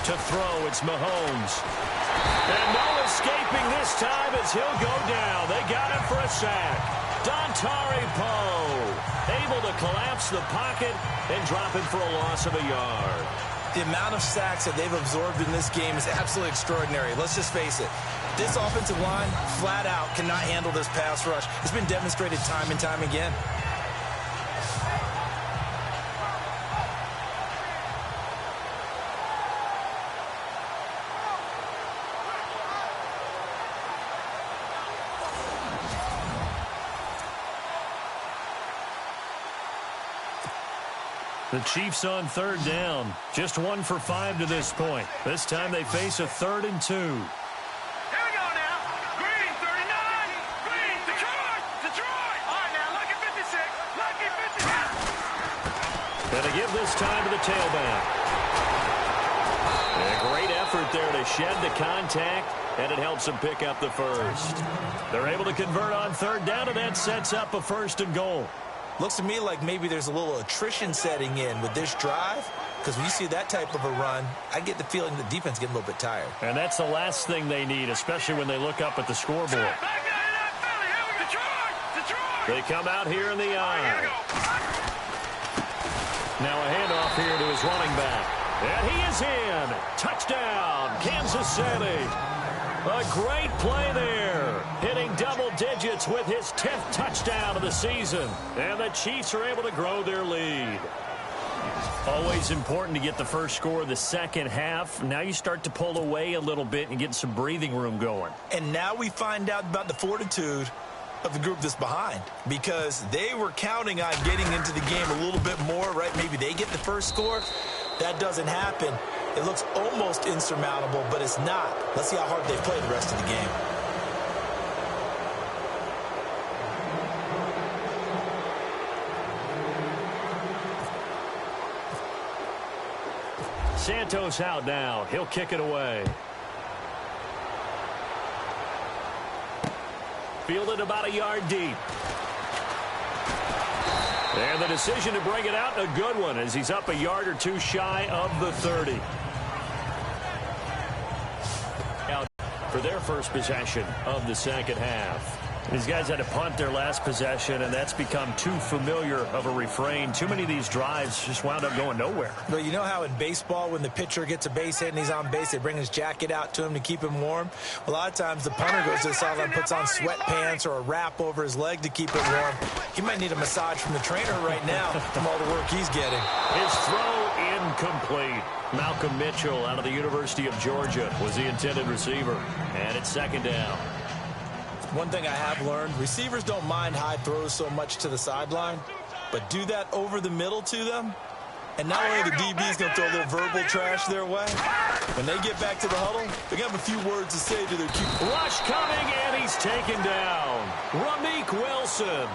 To throw, it's Mahomes. And no escaping this time as he'll go down. They got him for a sack. Dontari Poe able to collapse the pocket and drop him for a loss of a yard. The amount of sacks that they've absorbed in this game is absolutely extraordinary. Let's just face it. This offensive line, flat out, cannot handle this pass rush. It's been demonstrated time and time again. The Chiefs on third down. Just 1 for 5 to this point. This time they face a 3rd and 2. Here we go now. Green 39. Green. Detroit. Detroit. All right, now, lucky 56. Lucky 56. And they give this time to the tailback. And a great effort there to shed the contact, and it helps them pick up the first. They're able to convert on third down, and that sets up a 1st and goal. Looks to me like maybe there's a little attrition setting in with this drive, because when you see that type of a run, I get the feeling the defense getting a little bit tired. And that's the last thing they need, especially when they look up at the scoreboard. They come out here in the eye. Now a handoff here to his running back. And he is in. Touchdown, Kansas City. A great play there, hitting double digits with his 10th touchdown of the season. And the Chiefs are able to grow their lead. Always important to get the first score of the second half. Now you start to pull away a little bit and get some breathing room going. And now we find out about the fortitude of the group that's behind, because they were counting on getting into the game a little bit more, right? Maybe they get the first score. That doesn't happen. It looks almost insurmountable, but it's not. Let's see how hard they play the rest of the game. Santos out now. He'll kick it away. Fielded about a yard deep. And the decision to bring it out, a good one, as he's up a yard or two shy of the 30. Out for their first possession of the second half. These guys had to punt their last possession, and that's become too familiar of a refrain. Too many of these drives just wound up going nowhere. But you know how in baseball, when the pitcher gets a base hit and he's on base, they bring his jacket out to him to keep him warm? A lot of times the punter goes to the sideline, puts on sweatpants or a wrap over his leg to keep it warm. He might need a massage from the trainer right now from all the work he's getting. His throw incomplete. Malcolm Mitchell out of the University of Georgia was the intended receiver. And it's second down. One thing I have learned, receivers don't mind high throws so much to the sideline, but do that over the middle to them, and not only the DB's going to throw a little verbal trash their way, when they get back to the huddle, they're going to have a few words to say to their QB. Rush coming, and he's taken down. Rameek Wilson.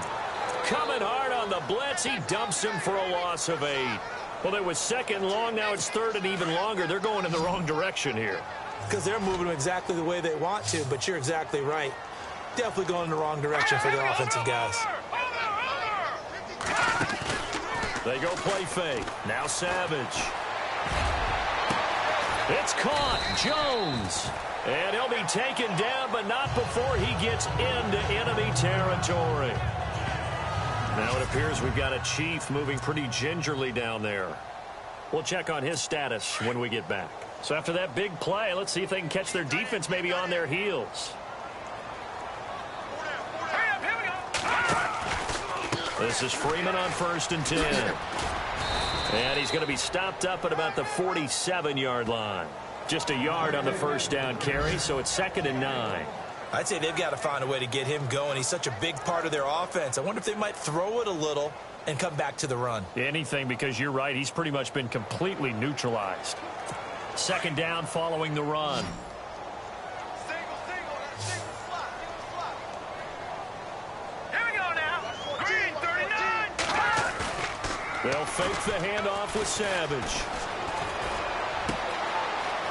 coming hard on the blitz. He dumps him for a loss of 8. Well, it was second and long. Now it's third and even longer. They're going in the wrong direction here. Because they're moving them exactly the way they want to, but you're exactly right. Definitely going in the wrong direction for the offensive guys. They go play fake. Now Savage. It's caught. Jones. And he'll be taken down, but not before he gets into enemy territory. Now it appears we've got a Chief moving pretty gingerly down there. We'll check on his status when we get back. So after that big play, let's see if they can catch their defense maybe on their heels. This is Freeman on 1st and 10. And he's going to be stopped up at about the 47-yard line. Just a yard on the first down carry, so it's 2nd and 9. I'd say they've got to find a way to get him going. He's such a big part of their offense. I wonder if they might throw it a little and come back to the run. Anything, because you're right. He's pretty much been completely neutralized. 2nd down following the run. They'll fake the handoff with Savage.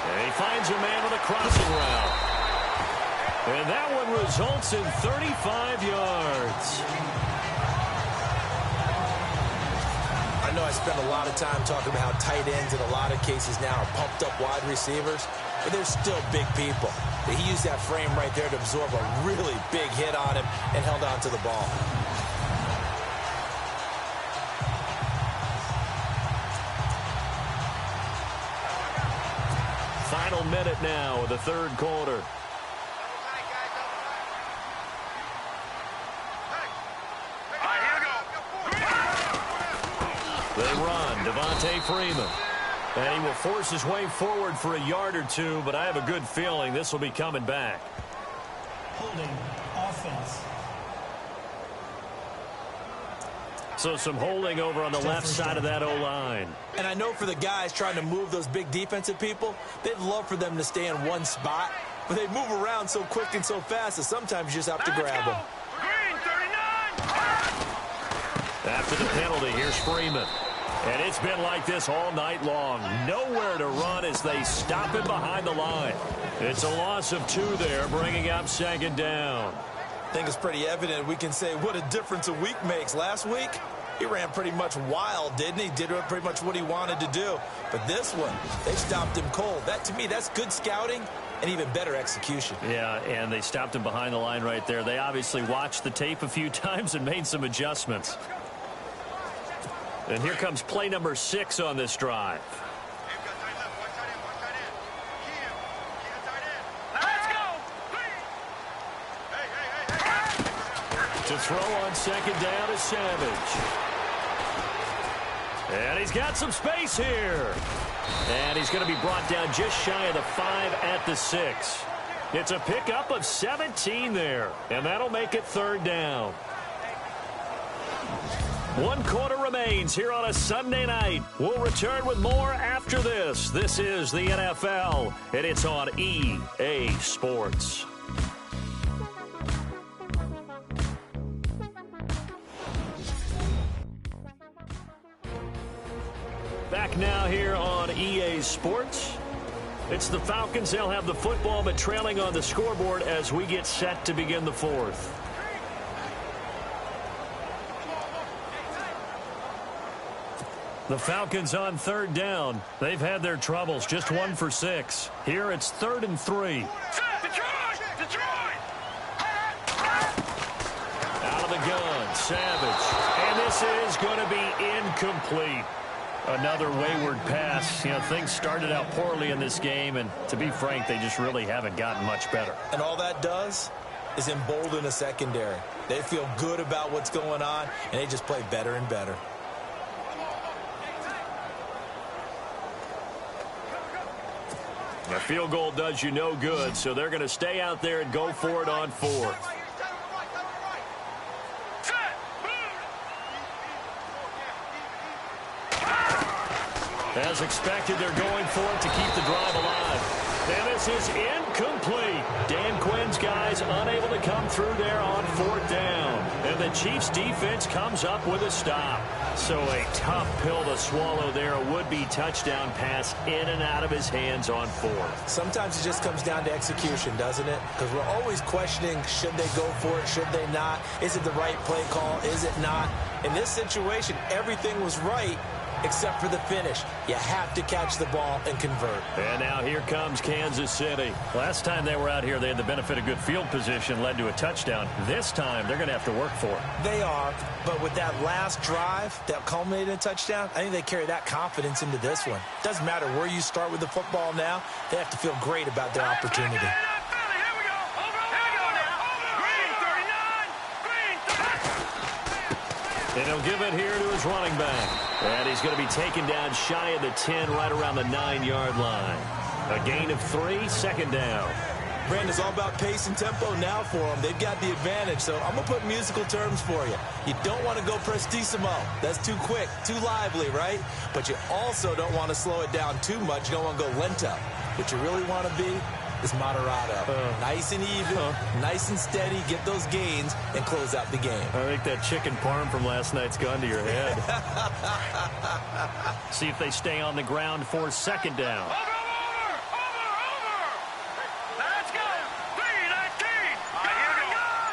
And he finds a man with a crossing route. And that one results in 35 yards. I know I spend a lot of time talking about how tight ends in a lot of cases now are pumped up wide receivers, but they're still big people. But he used that frame right there to absorb a really big hit on him and held on to the ball. Final minute now of the third quarter. They run. Devontae Freeman. And he will force his way forward for a yard or two, but I have a good feeling this will be coming back. Holding offense. So some holding over on the left side of that O-line. And I know for the guys trying to move those big defensive people, they'd love for them to stay in one spot, but they move around so quick and so fast that sometimes you just have to grab them. Green 39. After the penalty, here's Freeman. And it's been like this all night long. Nowhere to run as they stop him behind the line. It's a loss of 2 there, bringing up 2nd down. I think it's pretty evident we can say what a difference a week makes. Last week, he ran pretty much wild, didn't he? Did pretty much what he wanted to do. But this one, they stopped him cold. That, to me, that's good scouting and even better execution. Yeah, and they stopped him behind the line right there. They obviously watched the tape a few times and made some adjustments. And here comes play number 6 on this drive. To throw on 2nd down is Savage. And he's got some space here. And he's going to be brought down just shy of the 5 at the 6. It's a pickup of 17 there. And that'll make it 3rd down. 1 quarter remains here on a Sunday night. We'll return with more after this. This is the NFL, and it's on EA Sports. Back now here on EA Sports. It's the Falcons. They'll have the football, but trailing on the scoreboard as we get set to begin the 4th. The Falcons on 3rd down. They've had their troubles, just 1 for 6. Here it's 3rd and 3. Detroit! Out of the gun, Savage. And this is going to be incomplete. Another wayward pass. You know, things started out poorly in this game, and to be frank, they just really haven't gotten much better. And all that does is embolden a secondary. They feel good about what's going on, and they just play better and better. A field goal does you no good, so they're going to stay out there and go for it on 4th. As expected, they're going for it to keep the drive alive. And this is incomplete. Dan Quinn's guys guys unable to come through there on 4th down. And the Chiefs defense comes up with a stop. So a tough pill to swallow there. A would-be touchdown pass in and out of his hands on 4th. Sometimes it just comes down to execution, doesn't it? Because we're always questioning, should they go for it, should they not? Is it the right play call, is it not? In this situation, everything was right except for the finish. You have to catch the ball and convert. And now here comes Kansas City. Last time they were out here, they had the benefit of good field position, led to a touchdown. This time, they're going to have to work for it. They are, but with that last drive that culminated in a touchdown, I think they carry that confidence into this one. Doesn't matter where you start with the football now, they have to feel great about their opportunity. And he'll give it here to his running back. And he's going to be taken down shy of the 10, right around the 9-yard line. A gain of 3, 2nd down. Brandon, it's all about pace and tempo now for them. They've got the advantage, so I'm going to put musical terms for you. You don't want to go prestissimo. That's too quick, too lively, right? But you also don't want to slow it down too much. You don't want to go lento. What you really want to be is moderato. Nice and even, nice and steady, get those gains, and close out the game. I think that chicken parm from last night's gone to your head. See if they stay on the ground for 2nd down. Let's go. Green 19.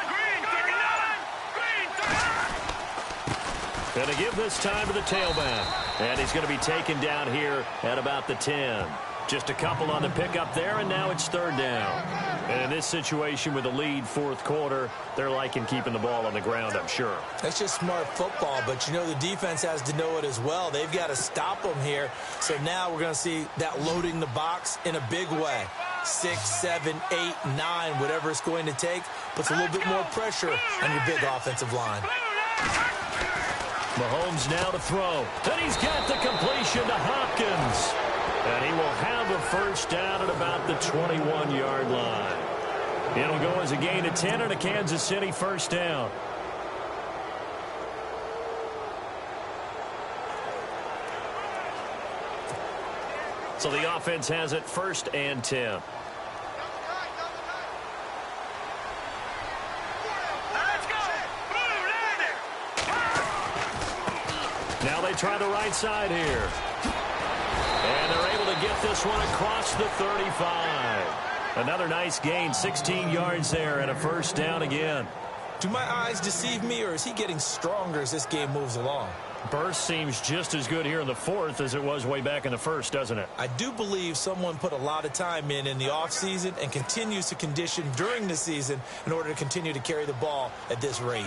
Green 39. Going to give this time to the tailback. And he's going to be taken down here at about the 10. Just a couple on the pickup there, and now it's 3rd down. And in this situation with the lead 4th quarter, they're liking keeping the ball on the ground, I'm sure. That's just smart football, but you know the defense has to know it as well. They've got to stop them here. So now we're going to see that loading the box in a big way. 6, 7, 8, 9, whatever it's going to take, puts a little bit more pressure on your big offensive line. Mahomes now to throw. And he's got the completion to Hopkins. And he will have a 1st down at about the 21-yard line. It'll go as a gain of 10 and a Kansas City 1st down. So the offense has it 1st and 10. Now they try the right side here. And they're able to get this one across the 35. Another nice gain, 16 yards there, and a 1st down again. Do my eyes deceive me, or is he getting stronger as this game moves along? Burst seems just as good here in the 4th as it was way back in the 1st, doesn't it? I do believe someone put a lot of time in the offseason and continues to condition during the season in order to continue to carry the ball at this rate.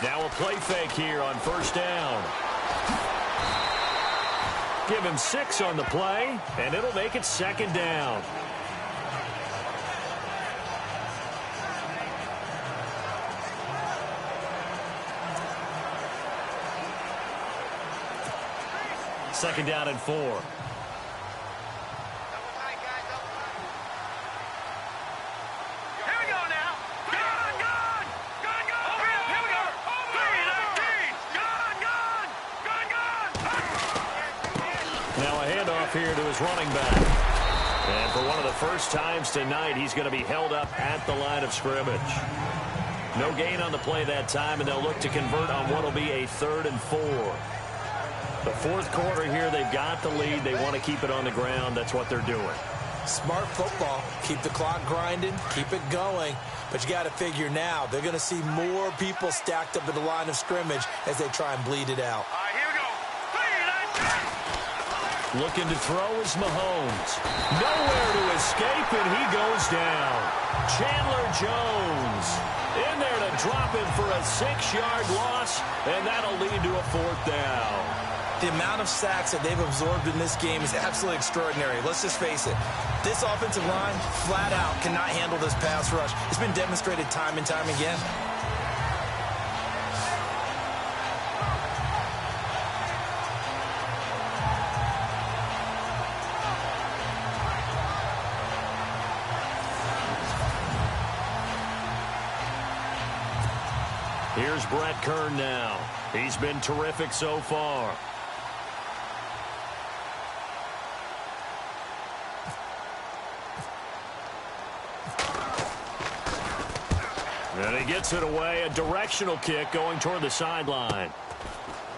Now a play fake here on 1st down. Give him 6 on the play, and it'll make it 2nd down. Second down and 4. Here to his running back. And for one of the first times tonight, he's going to be held up at the line of scrimmage. No gain on the play that time, and they'll look to convert on what will be a 3rd and 4. The 4th quarter here, they've got the lead. They want to keep it on the ground. That's what they're doing. Smart football. Keep the clock grinding. Keep it going. But you got to figure now, they're going to see more people stacked up at the line of scrimmage as they try and bleed it out. Looking to throw is Mahomes. Nowhere to escape, and he goes down. Chandler Jones in there to drop it for a 6-yard loss, and that'll lead to a 4th down. The amount of sacks that they've absorbed in this game is absolutely extraordinary. Let's just face it. This offensive line, flat out, cannot handle this pass rush. It's been demonstrated time and time again. Here's Brett Kern now. He's been terrific so far. And he gets it away. A directional kick going toward the sideline.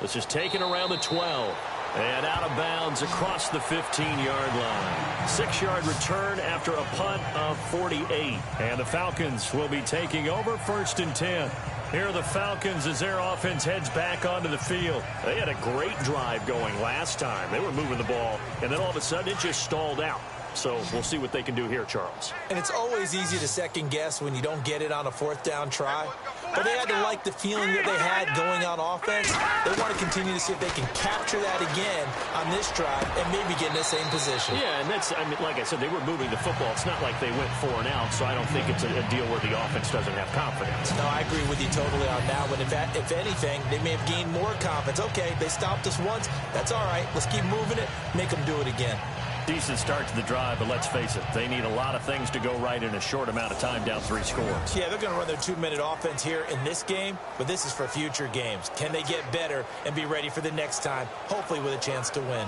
This is taken around the 12. And out of bounds across the 15-yard line. 6-yard return after a punt of 48. And the Falcons will be taking over 1st and 10. Here are the Falcons as their offense heads back onto the field. They had a great drive going last time. They were moving the ball, and then all of a sudden it just stalled out. So we'll see what they can do here, Charles. And it's always easy to second-guess when you don't get it on a 4th down try. But they had to like the feeling that they had going on offense. They want to continue to see if they can capture that again on this drive and maybe get in the same position. Yeah, and that's, I mean, like I said, they were moving the football. It's not like they went 4 and out, so I don't think it's a deal where the offense doesn't have confidence. No, I agree with you totally on that one. If anything, they may have gained more confidence. Okay, they stopped us once. That's all right. Let's keep moving it. Make them do it again. Decent start to the drive, but let's face it, they need a lot of things to go right in a short amount of time, down 3 scores. Yeah, they're going to run their 2-minute offense here in this game, but this is for future games. Can they get better and be ready for the next time, hopefully with a chance to win?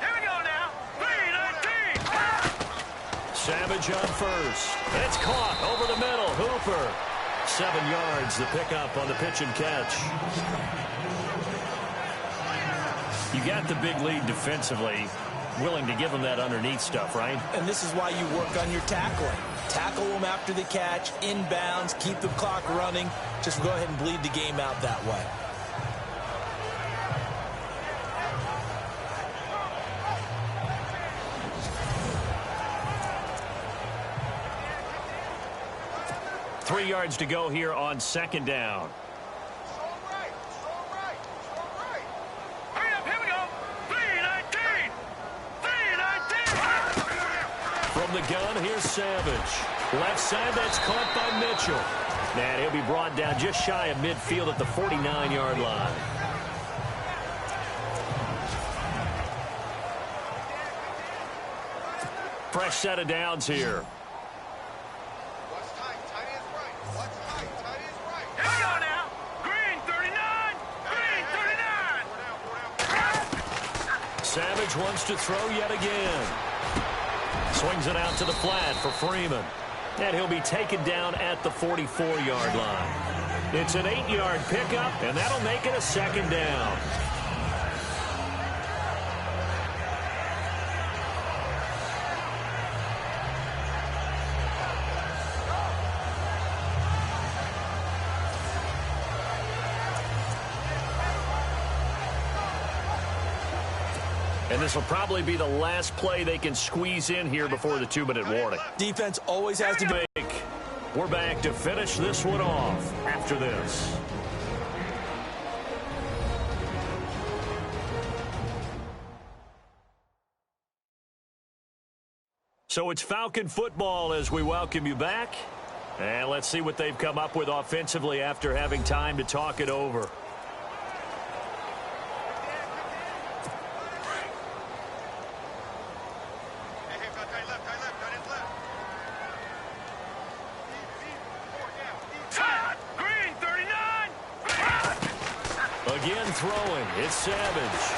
Here we go now. 3-19. Savage on first. It's caught over the middle. Hooper. 7 yards, the pickup on the pitch and catch. You got the big lead defensively, willing to give them that underneath stuff, right? And this is why you work on your tackling. Tackle them after the catch, inbounds, keep the clock running. Just go ahead and bleed the game out that way. Three yards to go here on 2nd down. Hurry up, here we go. 3-19. 3-19. From the gun, here's Savage. Left side, that's caught by Mitchell. And he'll be brought down just shy of midfield at the 49-yard line. Fresh set of downs here. Savage wants to throw yet again. Swings it out to the flat for Freeman. And he'll be taken down at the 44-yard line. It's an 8-yard pickup, and that'll make it a 2nd down. And this will probably be the last play they can squeeze in here before the 2-minute warning. Defense always has to be. We're back to finish this one off after this. So it's Falcon football as we welcome you back. And let's see what they've come up with offensively after having time to talk it over. Again throwing, it's Savage.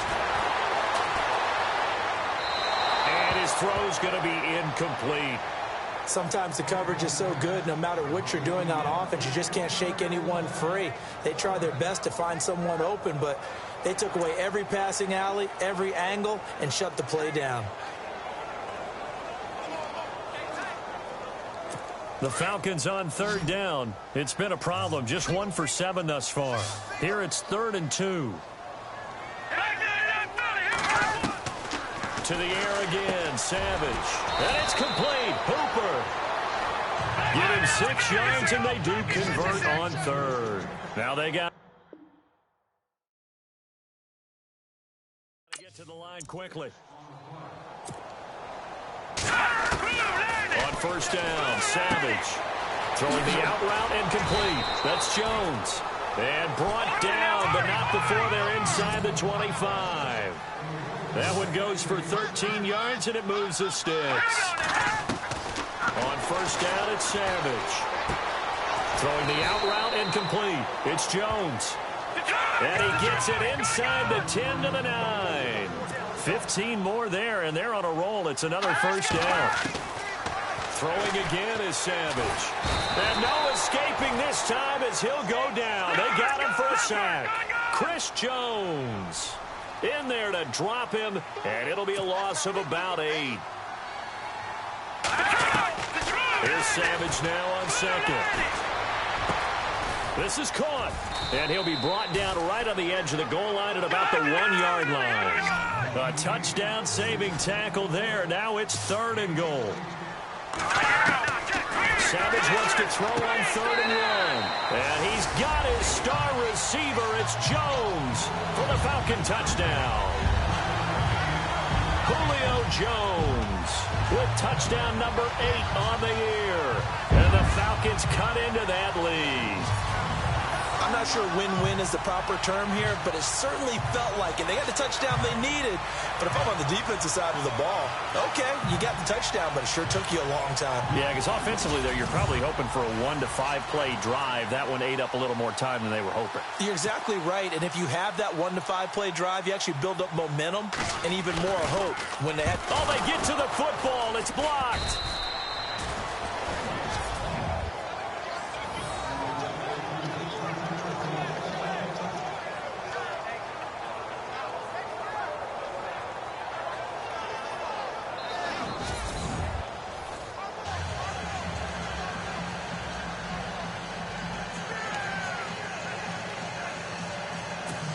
And his throw's going to be incomplete. Sometimes the coverage is so good, no matter what you're doing on offense, you just can't shake anyone free. They try their best to find someone open, but they took away every passing alley, every angle, and shut the play down. The Falcons on 3rd down. It's been a problem. Just 1 for 7 thus far. Here it's 3rd and 2. To the air again, Savage. And it's complete. Hooper. Give him 6 yards, and they do convert on 3rd. Now they got to get to the line quickly. On 1st down, Savage throwing the out route and complete. That's Jones. And brought down, but not before they're inside the 25. That one goes for 13 yards, and it moves the sticks. On first down, it's Savage. Throwing the out route incomplete. It's Jones. And he gets it inside the 10 to the 9. 15 more there, and they're on a roll. It's another first down. Throwing again is Savage. And no escaping this time as he'll go down. They got him for a sack. Chris Jones in there to drop him, and it'll be a loss of about 8. Here's Savage now on second. This is caught, and he'll be brought down right on the edge of the goal line at about the 1-yard line. A touchdown-saving tackle there. Now it's 3rd and goal. Savage wants to throw on 3rd and 1. And he's got his star receiver. It's Jones for the Falcon touchdown. Julio Jones with touchdown number 8 on the year. And the Falcons cut into that lead. I'm not sure win-win is the proper term here, but it certainly felt like it. They got the touchdown they needed, but if I'm on the defensive side of the ball, okay, you got the touchdown, but it sure took you a long time. Yeah, because offensively there, you're probably hoping for a 1 to 5 play drive. That one ate up a little more time than they were hoping. You're exactly right, and if you have that 1 to 5 play drive, you actually build up momentum and even more hope when they had... Oh, they get to the football. It's blocked.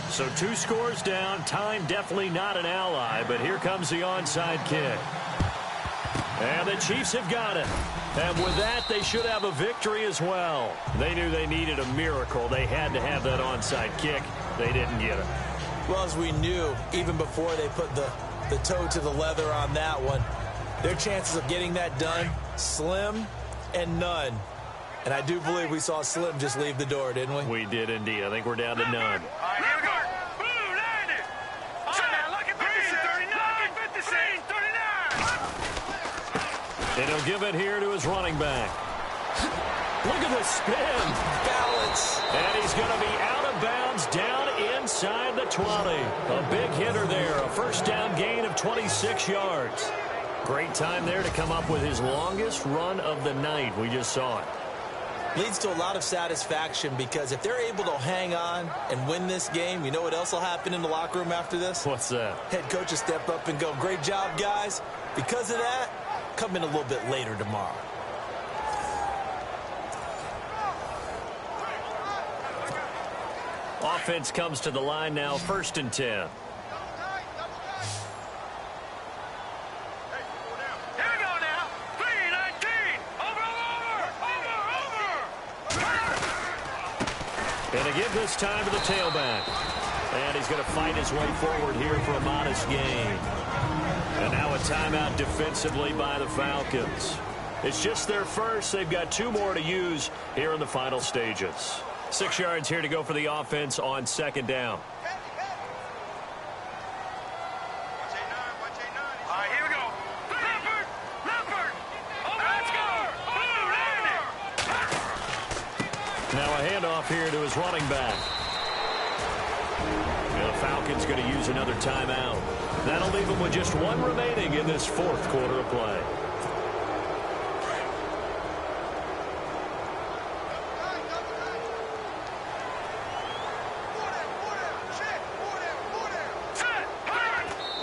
So 2 scores down. Time definitely not an ally, but here comes the onside kick. And the Chiefs have got it. And with that, they should have a victory as well. They knew they needed a miracle. They had to have that onside kick. They didn't get it. Well, as we knew, even before they put the toe to the leather on that one, their chances of getting that done, slim and none. And I do believe we saw Slim just leave the door, didn't we? We did indeed. I think we're down to none. All right, here we go. Boom, landed. All right, now look at 39. 39. And he'll give it here to his running back. Look at the spin. Balance. And he's going to be out of bounds down inside the 20. A big hitter there. A first down gain of 26 yards. Great time there to come up with his longest run of the night. We just saw it. Leads to a lot of satisfaction because if they're able to hang on and win this game, you know what else will happen in the locker room after this? What's that? Head coach will step up and go, great job, guys. Because of that, come in a little bit later tomorrow. Offense comes to the line now, 1st and 10. And they give this time to the tailback. And he's going to fight his way forward here for a modest gain. And now a timeout defensively by the Falcons. It's just their first. They've got 2 more to use here in the final stages. 6 yards here to go for the offense on 2nd down. All right, here we go. Leopard. Oh, let's go. Now a handoff here to his running back. The Falcons going to use another timeout. That'll leave them with just 1 remaining in this 4th quarter of play.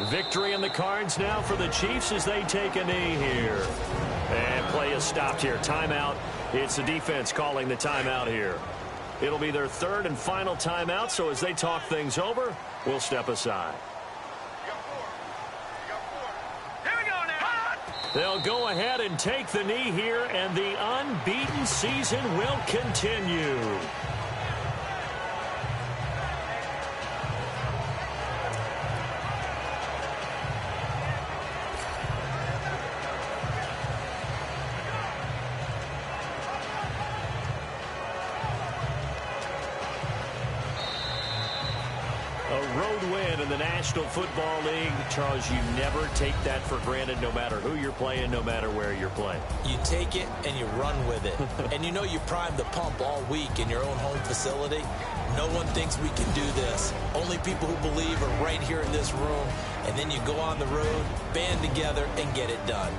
Victory in the cards now for the Chiefs as they take a knee here. And play is stopped here. Timeout. It's the defense calling the timeout here. It'll be their 3rd and final timeout, so as they talk things over, we'll step aside. Here we go now. They'll go ahead and take the knee here, and the unbeaten season will continue. in the National Football League, Charles, you never take that for granted no matter who you're playing, no matter where you're playing. You take it and you run with it. And you know you primed the pump all week in your own home facility. No one thinks we can do this. Only people who believe are right here in this room. And then you go on the road, band together, and get it done.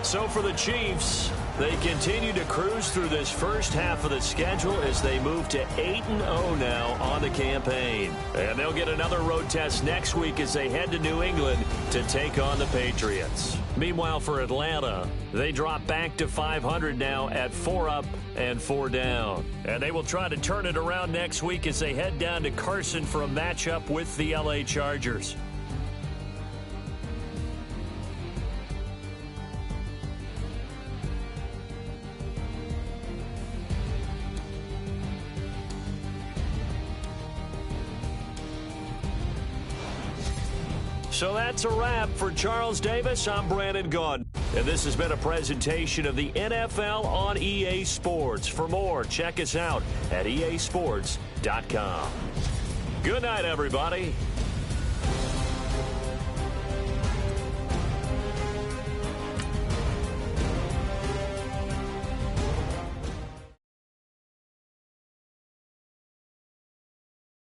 So for the Chiefs, they continue to cruise through this first half of the schedule as they move to 8-0 now on the campaign. And they'll get another road test next week as they head to New England to take on the Patriots. Meanwhile, for Atlanta, they drop back to 500 now at 4 up and 4 down. And they will try to turn it around next week as they head down to Carson for a matchup with the LA Chargers. So that's a wrap for Charles Davis. I'm Brandon Gaudin. And this has been a presentation of the NFL on EA Sports. For more, check us out at easports.com. Good night, everybody.